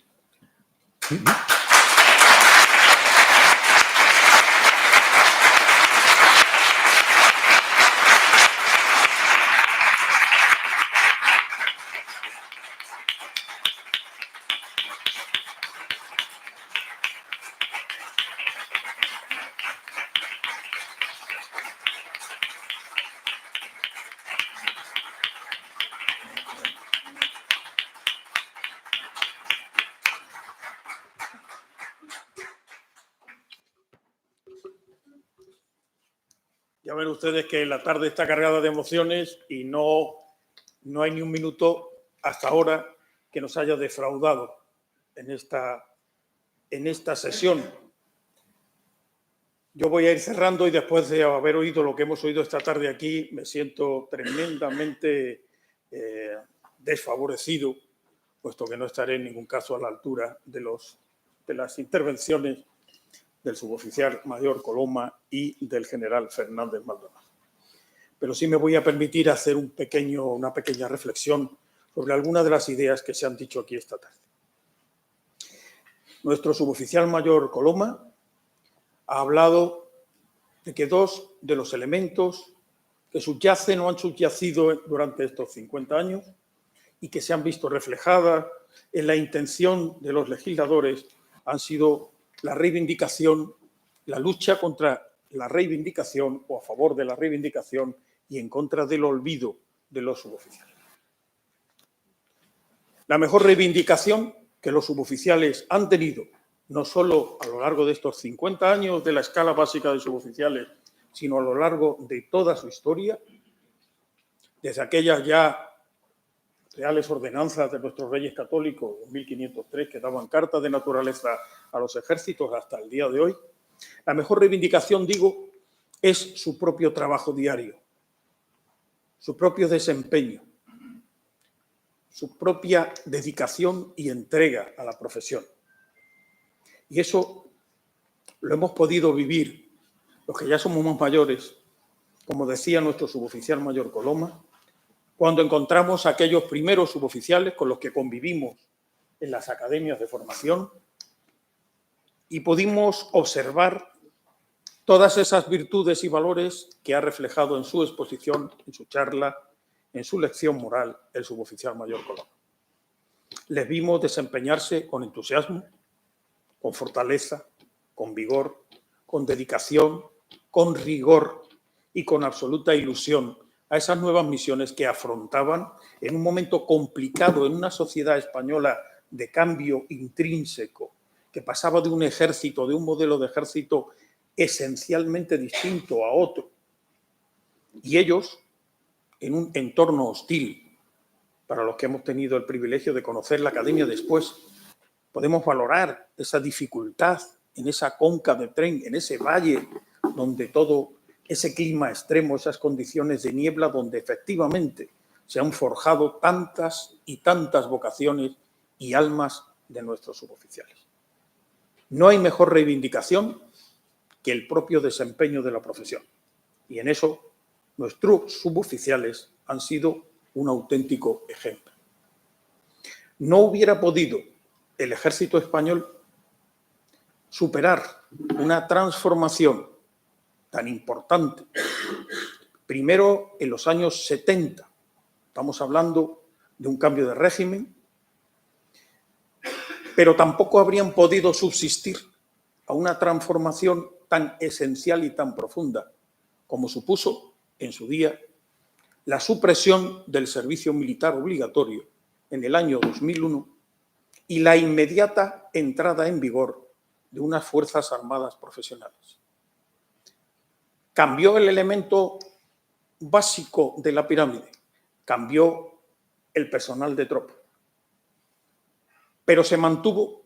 Ya ven ustedes que la tarde está cargada de emociones y no hay ni un minuto hasta ahora que nos haya defraudado en esta sesión. Yo voy a ir cerrando y después de haber oído lo que hemos oído esta tarde aquí, me siento tremendamente desfavorecido, puesto que no estaré en ningún caso a la altura de las intervenciones del suboficial mayor Coloma y del general Fernández Maldonado. Pero sí me voy a permitir hacer una pequeña reflexión sobre algunas de las ideas que se han dicho aquí esta tarde. Nuestro suboficial mayor Coloma ha hablado de que dos de los elementos que subyacen o han subyacido durante estos 50 años y que se han visto reflejadas en la intención de los legisladores han sido la reivindicación, la lucha contra la reivindicación o a favor de la reivindicación y en contra del olvido de los suboficiales. La mejor reivindicación que los suboficiales han tenido, no solo a lo largo de estos 50 años de la escala básica de suboficiales, sino a lo largo de toda su historia, desde aquellas ya reales ordenanzas de nuestros reyes católicos en 1503 que daban carta de naturaleza a los ejércitos hasta el día de hoy, la mejor reivindicación, digo, es su propio trabajo diario, su propio desempeño, su propia dedicación y entrega a la profesión. Y eso lo hemos podido vivir los que ya somos más mayores, como decía nuestro suboficial mayor Coloma, cuando encontramos a aquellos primeros suboficiales con los que convivimos en las academias de formación y pudimos observar todas esas virtudes y valores que ha reflejado en su exposición, en su charla, en su lección moral, el suboficial mayor Coloma. Les vimos desempeñarse con entusiasmo, con fortaleza, con vigor, con dedicación, con rigor y con absoluta ilusión a esas nuevas misiones que afrontaban en un momento complicado, en una sociedad española de cambio intrínseco, que pasaba de un ejército, de un modelo de ejército esencialmente distinto a otro. Y ellos, en un entorno hostil, para los que hemos tenido el privilegio de conocer la academia después, podemos valorar esa dificultad en esa conca de tren, en ese valle donde todo ese clima extremo, esas condiciones de niebla, donde efectivamente se han forjado tantas y tantas vocaciones y almas de nuestros suboficiales. No hay mejor reivindicación que el propio desempeño de la profesión. Y en eso nuestros suboficiales han sido un auténtico ejemplo. No hubiera podido el ejército español superar una transformación tan importante, primero en los años 70, estamos hablando de un cambio de régimen, pero tampoco habrían podido subsistir a una transformación tan esencial y tan profunda como supuso en su día la supresión del servicio militar obligatorio en el año 2001 y la inmediata entrada en vigor de unas Fuerzas Armadas profesionales. Cambió el elemento básico de la pirámide, cambió el personal de tropa, pero se mantuvo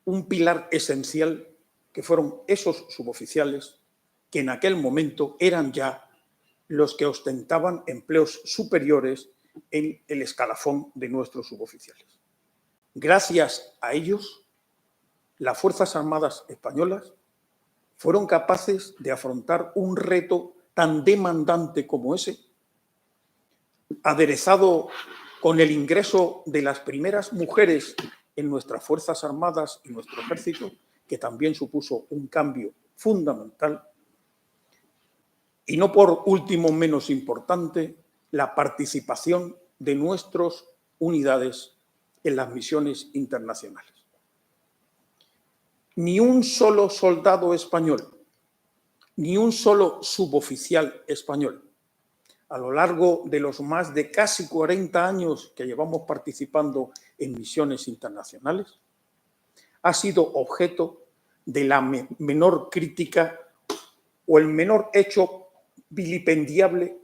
un pilar esencial que fueron esos suboficiales que en aquel momento eran ya los que ostentaban empleos superiores en el escalafón de nuestros suboficiales. Gracias a ellos, las Fuerzas Armadas españolas fueron capaces de afrontar un reto tan demandante como ese, aderezado con el ingreso de las primeras mujeres en nuestras Fuerzas Armadas y nuestro ejército, que también supuso un cambio fundamental, y no por último menos importante, la participación de nuestras unidades en las misiones internacionales. Ni un solo soldado español, ni un solo suboficial español, a lo largo de los más de casi 40 años que llevamos participando en misiones internacionales, ha sido objeto de la menor crítica o el menor hecho vilipendiable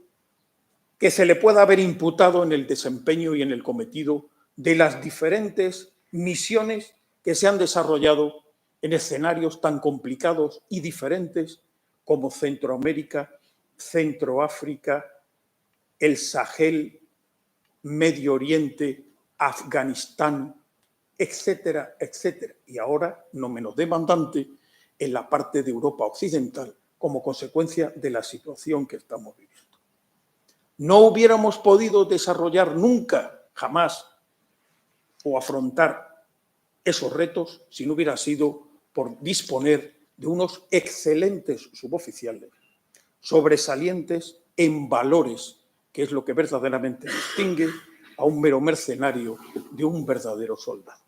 que se le pueda haber imputado en el desempeño y en el cometido de las diferentes misiones que se han desarrollado en escenarios tan complicados y diferentes como Centroamérica, Centroáfrica, el Sahel, Medio Oriente, Afganistán, etcétera, etcétera. Y ahora, no menos demandante, en la parte de Europa Occidental, como consecuencia de la situación que estamos viviendo. No hubiéramos podido desarrollar nunca, jamás, o afrontar esos retos si no hubiera sido por disponer de unos excelentes suboficiales, sobresalientes en valores, que es lo que verdaderamente distingue a un mero mercenario de un verdadero soldado.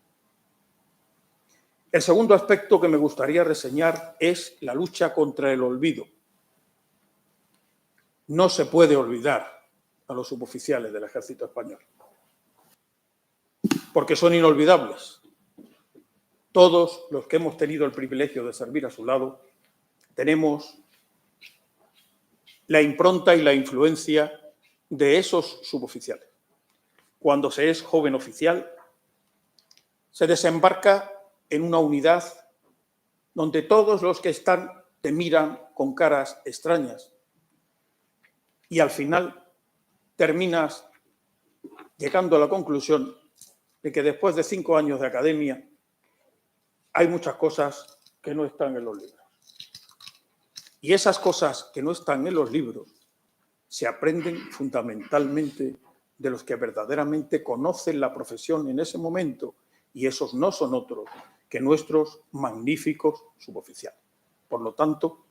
El segundo aspecto que me gustaría reseñar es la lucha contra el olvido. No se puede olvidar a los suboficiales del Ejército Español, porque son inolvidables. Todos los que hemos tenido el privilegio de servir a su lado tenemos la impronta y la influencia de esos suboficiales. Cuando se es joven oficial, se desembarca en una unidad donde todos los que están te miran con caras extrañas y al final terminas llegando a la conclusión de que después de 5 años de academia hay muchas cosas que no están en los libros. Y esas cosas que no están en los libros se aprenden fundamentalmente de los que verdaderamente conocen la profesión en ese momento, y esos no son otros que nuestros magníficos suboficiales. Por lo tanto,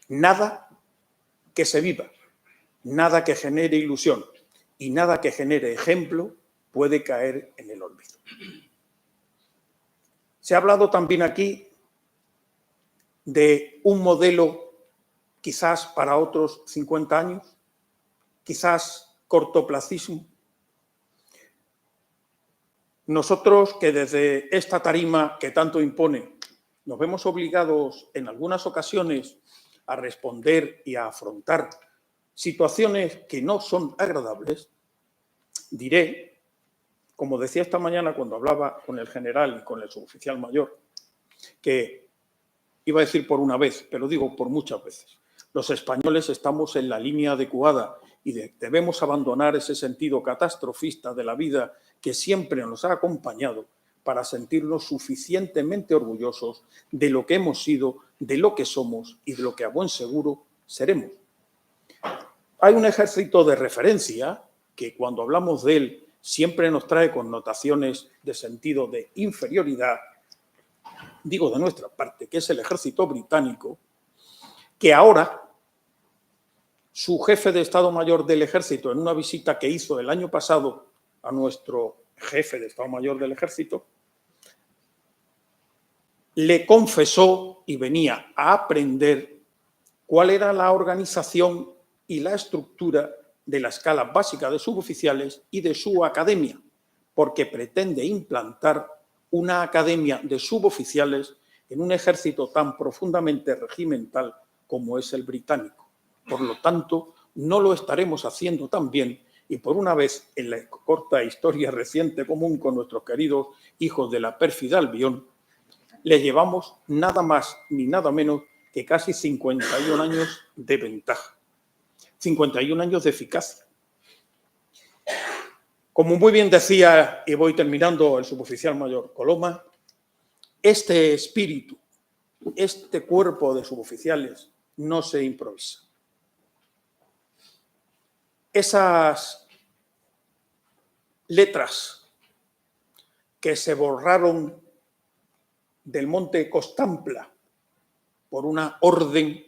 nada que se viva, nada que genere ilusión y nada que genere ejemplo puede caer en el olvido. Se ha hablado también aquí de un modelo quizás para otros 50 años, quizás cortoplacismo. Nosotros que desde esta tarima que tanto impone nos vemos obligados en algunas ocasiones a responder y a afrontar situaciones que no son agradables, diré, como decía esta mañana cuando hablaba con el general y con el suboficial mayor, que iba a decir por una vez, pero digo por muchas veces, los españoles estamos en la línea adecuada y debemos abandonar ese sentido catastrofista de la vida que siempre nos ha acompañado para sentirnos suficientemente orgullosos de lo que hemos sido, de lo que somos y de lo que a buen seguro seremos. Hay un ejército de referencia que cuando hablamos de él siempre nos trae connotaciones de sentido de inferioridad, digo de nuestra parte, que es el ejército británico, que ahora su jefe de Estado Mayor del Ejército, en una visita que hizo el año pasado a nuestro jefe de Estado Mayor del Ejército, le confesó y venía a aprender cuál era la organización y la estructura de la escala básica de suboficiales y de su academia, porque pretende implantar una academia de suboficiales en un ejército tan profundamente regimental como es el británico. Por lo tanto, no lo estaremos haciendo tan bien y por una vez en la corta historia reciente común con nuestros queridos hijos de la pérfida Albión, les llevamos nada más ni nada menos que casi 51 años de ventaja, 51 años de eficacia. Como muy bien decía, y voy terminando, el suboficial mayor Coloma, este espíritu, este cuerpo de suboficiales no se improvisa. Esas letras que se borraron del monte Costampla por una orden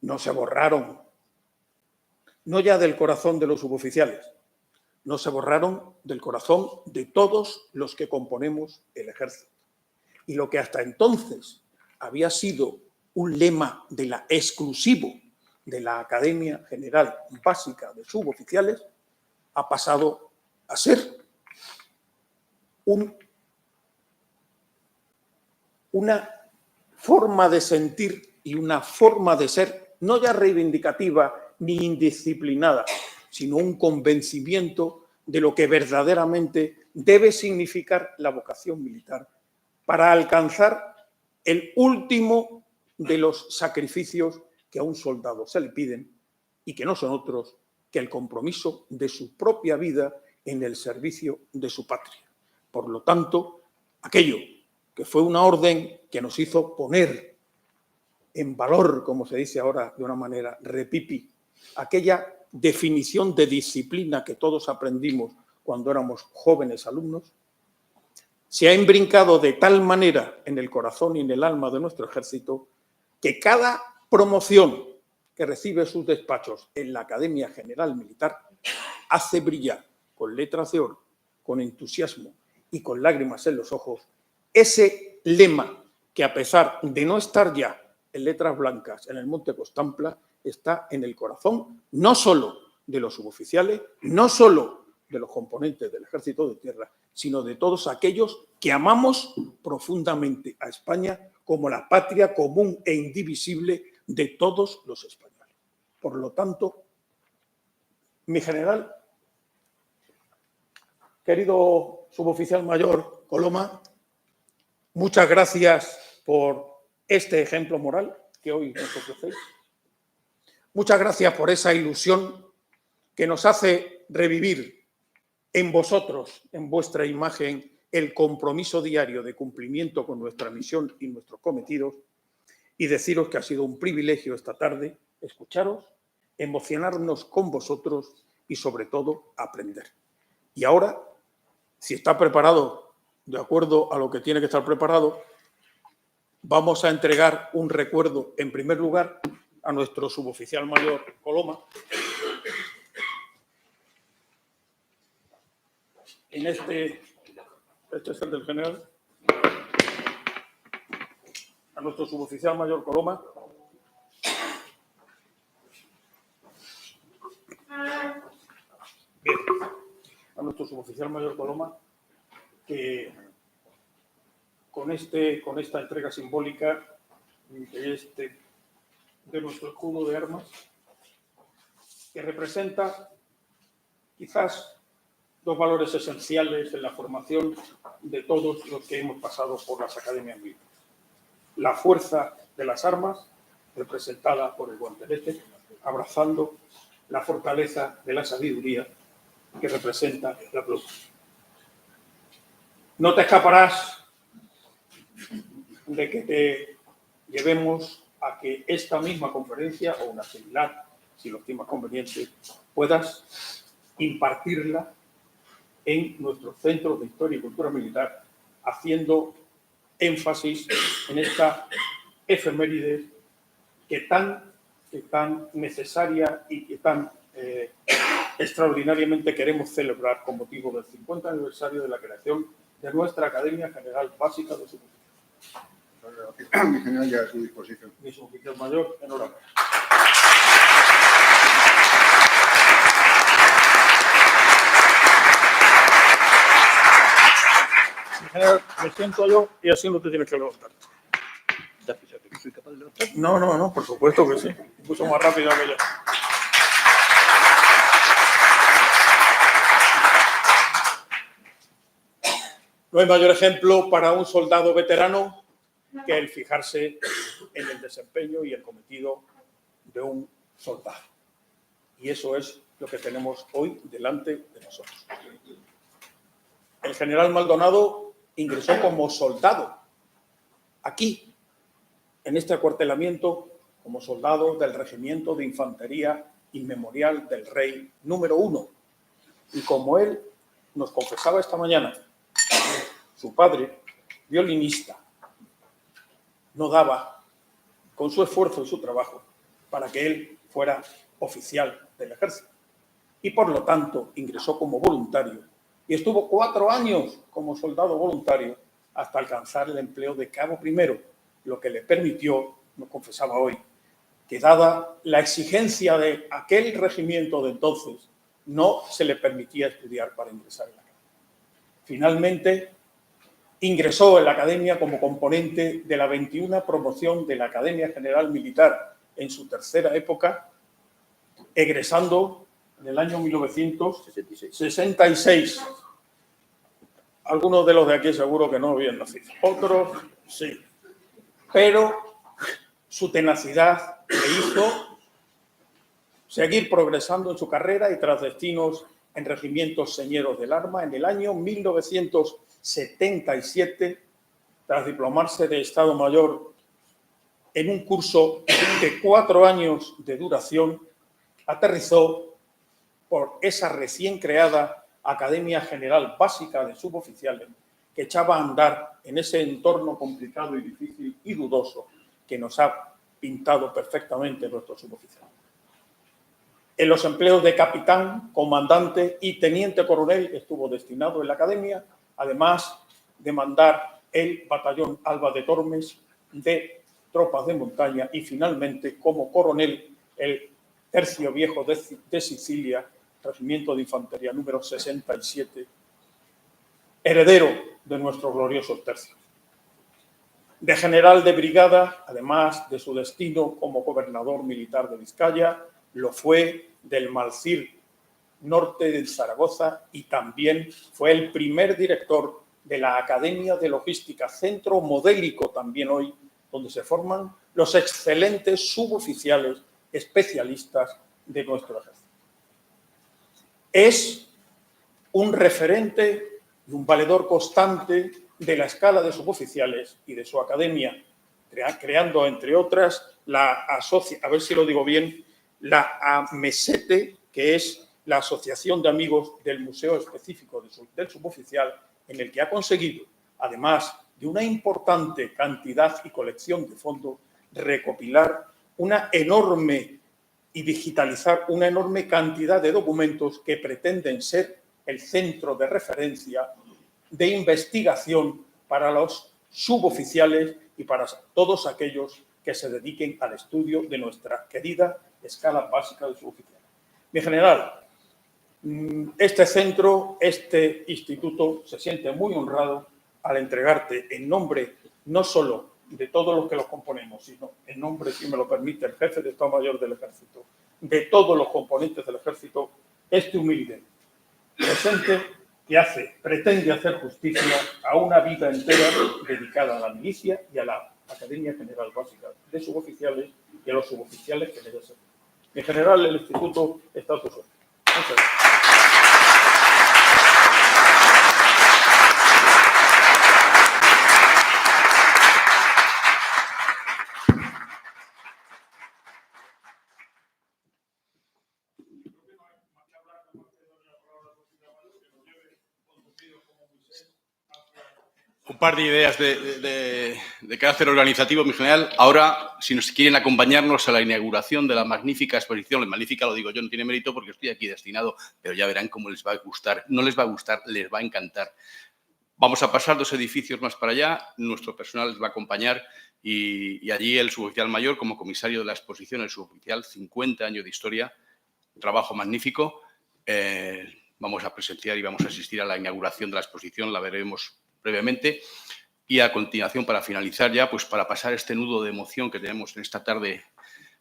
no se borraron, no ya del corazón de los suboficiales, no se borraron del corazón de todos los que componemos el ejército. Y lo que hasta entonces había sido un lema de la exclusivo de la Academia General Básica de Suboficiales ha pasado a ser una forma de sentir y una forma de ser no ya reivindicativa ni indisciplinada, sino un convencimiento de lo que verdaderamente debe significar la vocación militar para alcanzar el último de los sacrificios que a un soldado se le piden y que no son otros que el compromiso de su propia vida en el servicio de su patria. Por lo tanto, aquello que fue una orden que nos hizo poner en valor, como se dice ahora de una manera repipi, aquella definición de disciplina que todos aprendimos cuando éramos jóvenes alumnos, se ha imbrincado de tal manera en el corazón y en el alma de nuestro ejército que cada promoción que recibe sus despachos en la Academia General Militar hace brillar con letras de oro, con entusiasmo y con lágrimas en los ojos ese lema que, a pesar de no estar ya en letras blancas en el monte Costampla, está en el corazón no solo de los suboficiales, no solo de los componentes del Ejército de Tierra, sino de todos aquellos que amamos profundamente a España como la patria común e indivisible de todos los españoles. Por lo tanto, mi general, querido suboficial mayor Coloma, muchas gracias por este ejemplo moral que hoy nos ofrecéis. Muchas gracias por esa ilusión que nos hace revivir en vosotros, en vuestra imagen, el compromiso diario de cumplimiento con nuestra misión y nuestros cometidos, y deciros que ha sido un privilegio esta tarde escucharos, emocionarnos con vosotros y, sobre todo, aprender. Y ahora, si está preparado, de acuerdo a lo que tiene que estar preparado, vamos a entregar un recuerdo, en primer lugar, a nuestro suboficial mayor Coloma. En este es el del general. A nuestro suboficial mayor Coloma. oficial mayor Coloma, que con esta entrega simbólica de nuestro escudo de armas, que representa quizás dos valores esenciales en la formación de todos los que hemos pasado por las academias militares. La fuerza de las armas, representada por el guantelete, abrazando la fortaleza de la sabiduría, que representa la pluma. No te escaparás de que te llevemos a que esta misma conferencia, o una similar, si lo estimas conveniente, puedas impartirla en nuestros centros de historia y cultura militar, haciendo énfasis en esta efeméride que tan necesaria y que tan extraordinariamente queremos celebrar con motivo del 50 aniversario de la creación de nuestra Academia General Básica de Suboficiales. Mi general ya a su disposición. Mi suboficial mayor, enhorabuena. Mi general, me siento yo y así no te tienes que levantar. ¿Te has pensado que soy capaz de levantar? No, por supuesto que sí. Mucho más rápido que yo. No hay mayor ejemplo para un soldado veterano que el fijarse en el desempeño y el cometido de un soldado. Y eso es lo que tenemos hoy delante de nosotros. El general Maldonado ingresó como soldado aquí, en este acuartelamiento, como soldado del Regimiento de Infantería Inmemorial del Rey número 1. Y como él nos confesaba esta mañana, su padre, violinista, no daba con su esfuerzo y su trabajo para que él fuera oficial del ejército. Y por lo tanto ingresó como voluntario y estuvo 4 años como soldado voluntario hasta alcanzar el empleo de cabo primero, lo que le permitió, nos confesaba hoy, que dada la exigencia de aquel regimiento de entonces, no se le permitía estudiar para ingresar en la academia. Finalmente, ingresó en la academia como componente de la 21 promoción de la Academia General Militar en su tercera época, egresando en el año 1966. Algunos de los de aquí seguro que no habían nacido, otros sí. Pero su tenacidad le hizo seguir progresando en su carrera y tras destinos en regimientos señeros del arma. En el año 1977, tras diplomarse de Estado Mayor en un curso de 4 años de duración, aterrizó por esa recién creada Academia General Básica de Suboficiales, que echaba a andar en ese entorno complicado y difícil y dudoso que nos ha pintado perfectamente nuestro suboficial. En los empleos de capitán, comandante y teniente coronel estuvo destinado en la academia, además de mandar el batallón Alba de Tormes de tropas de montaña y finalmente como coronel el tercio viejo de Sicilia, regimiento de infantería número 67, heredero de nuestros gloriosos tercios. De general de brigada, además de su destino como gobernador militar de Vizcaya, lo fue del Malcir norte de Zaragoza y también fue el primer director de la Academia de Logística, centro modélico también hoy, donde se forman los excelentes suboficiales especialistas de nuestro ejército. Es un referente y un valedor constante de la escala de suboficiales y de su academia, creando, entre otras, a ver si lo digo bien, la AMESETE, que es la Asociación de Amigos del Museo Específico del Suboficial, en el que ha conseguido, además de una importante cantidad y colección de fondos, recopilar una enorme y digitalizar una enorme cantidad de documentos que pretenden ser el centro de referencia de investigación para los suboficiales y para todos aquellos que se dediquen al estudio de nuestra querida escala básica de suboficiales. Mi general, Este centro, este instituto, se siente muy honrado al entregarte en nombre no solo de todos los que los componemos, sino en nombre, si me lo permite, el jefe de Estado Mayor del Ejército, de todos los componentes del Ejército, este humilde presente que pretende hacer justicia a una vida entera dedicada a la milicia y a la Academia General Básica de Suboficiales y a los suboficiales que merecen. En general, el instituto está a tu suerte. Muchas gracias. Un par de ideas de carácter organizativo, mi general. Ahora, si nos quieren acompañarnos a la inauguración de la magnífica exposición, magnífica lo digo yo, no tiene mérito porque estoy aquí destinado, pero ya verán cómo les va a gustar. No les va a gustar, les va a encantar. Vamos a pasar 2 edificios más para allá, nuestro personal les va a acompañar y allí el suboficial mayor, como comisario de la exposición, el suboficial, 50 años de historia, un trabajo magnífico. Vamos a presenciar y vamos a asistir a la inauguración de la exposición, la veremos brevemente. Y a continuación, para finalizar ya, pues para pasar este nudo de emoción que tenemos en esta tarde,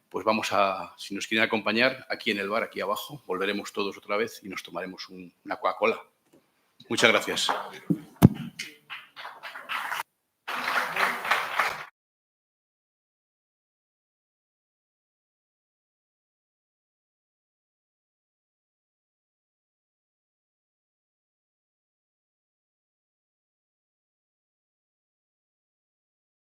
pues vamos a, si nos quieren acompañar, aquí en el bar, aquí abajo, volveremos todos otra vez y nos tomaremos una Coca-Cola. Muchas gracias.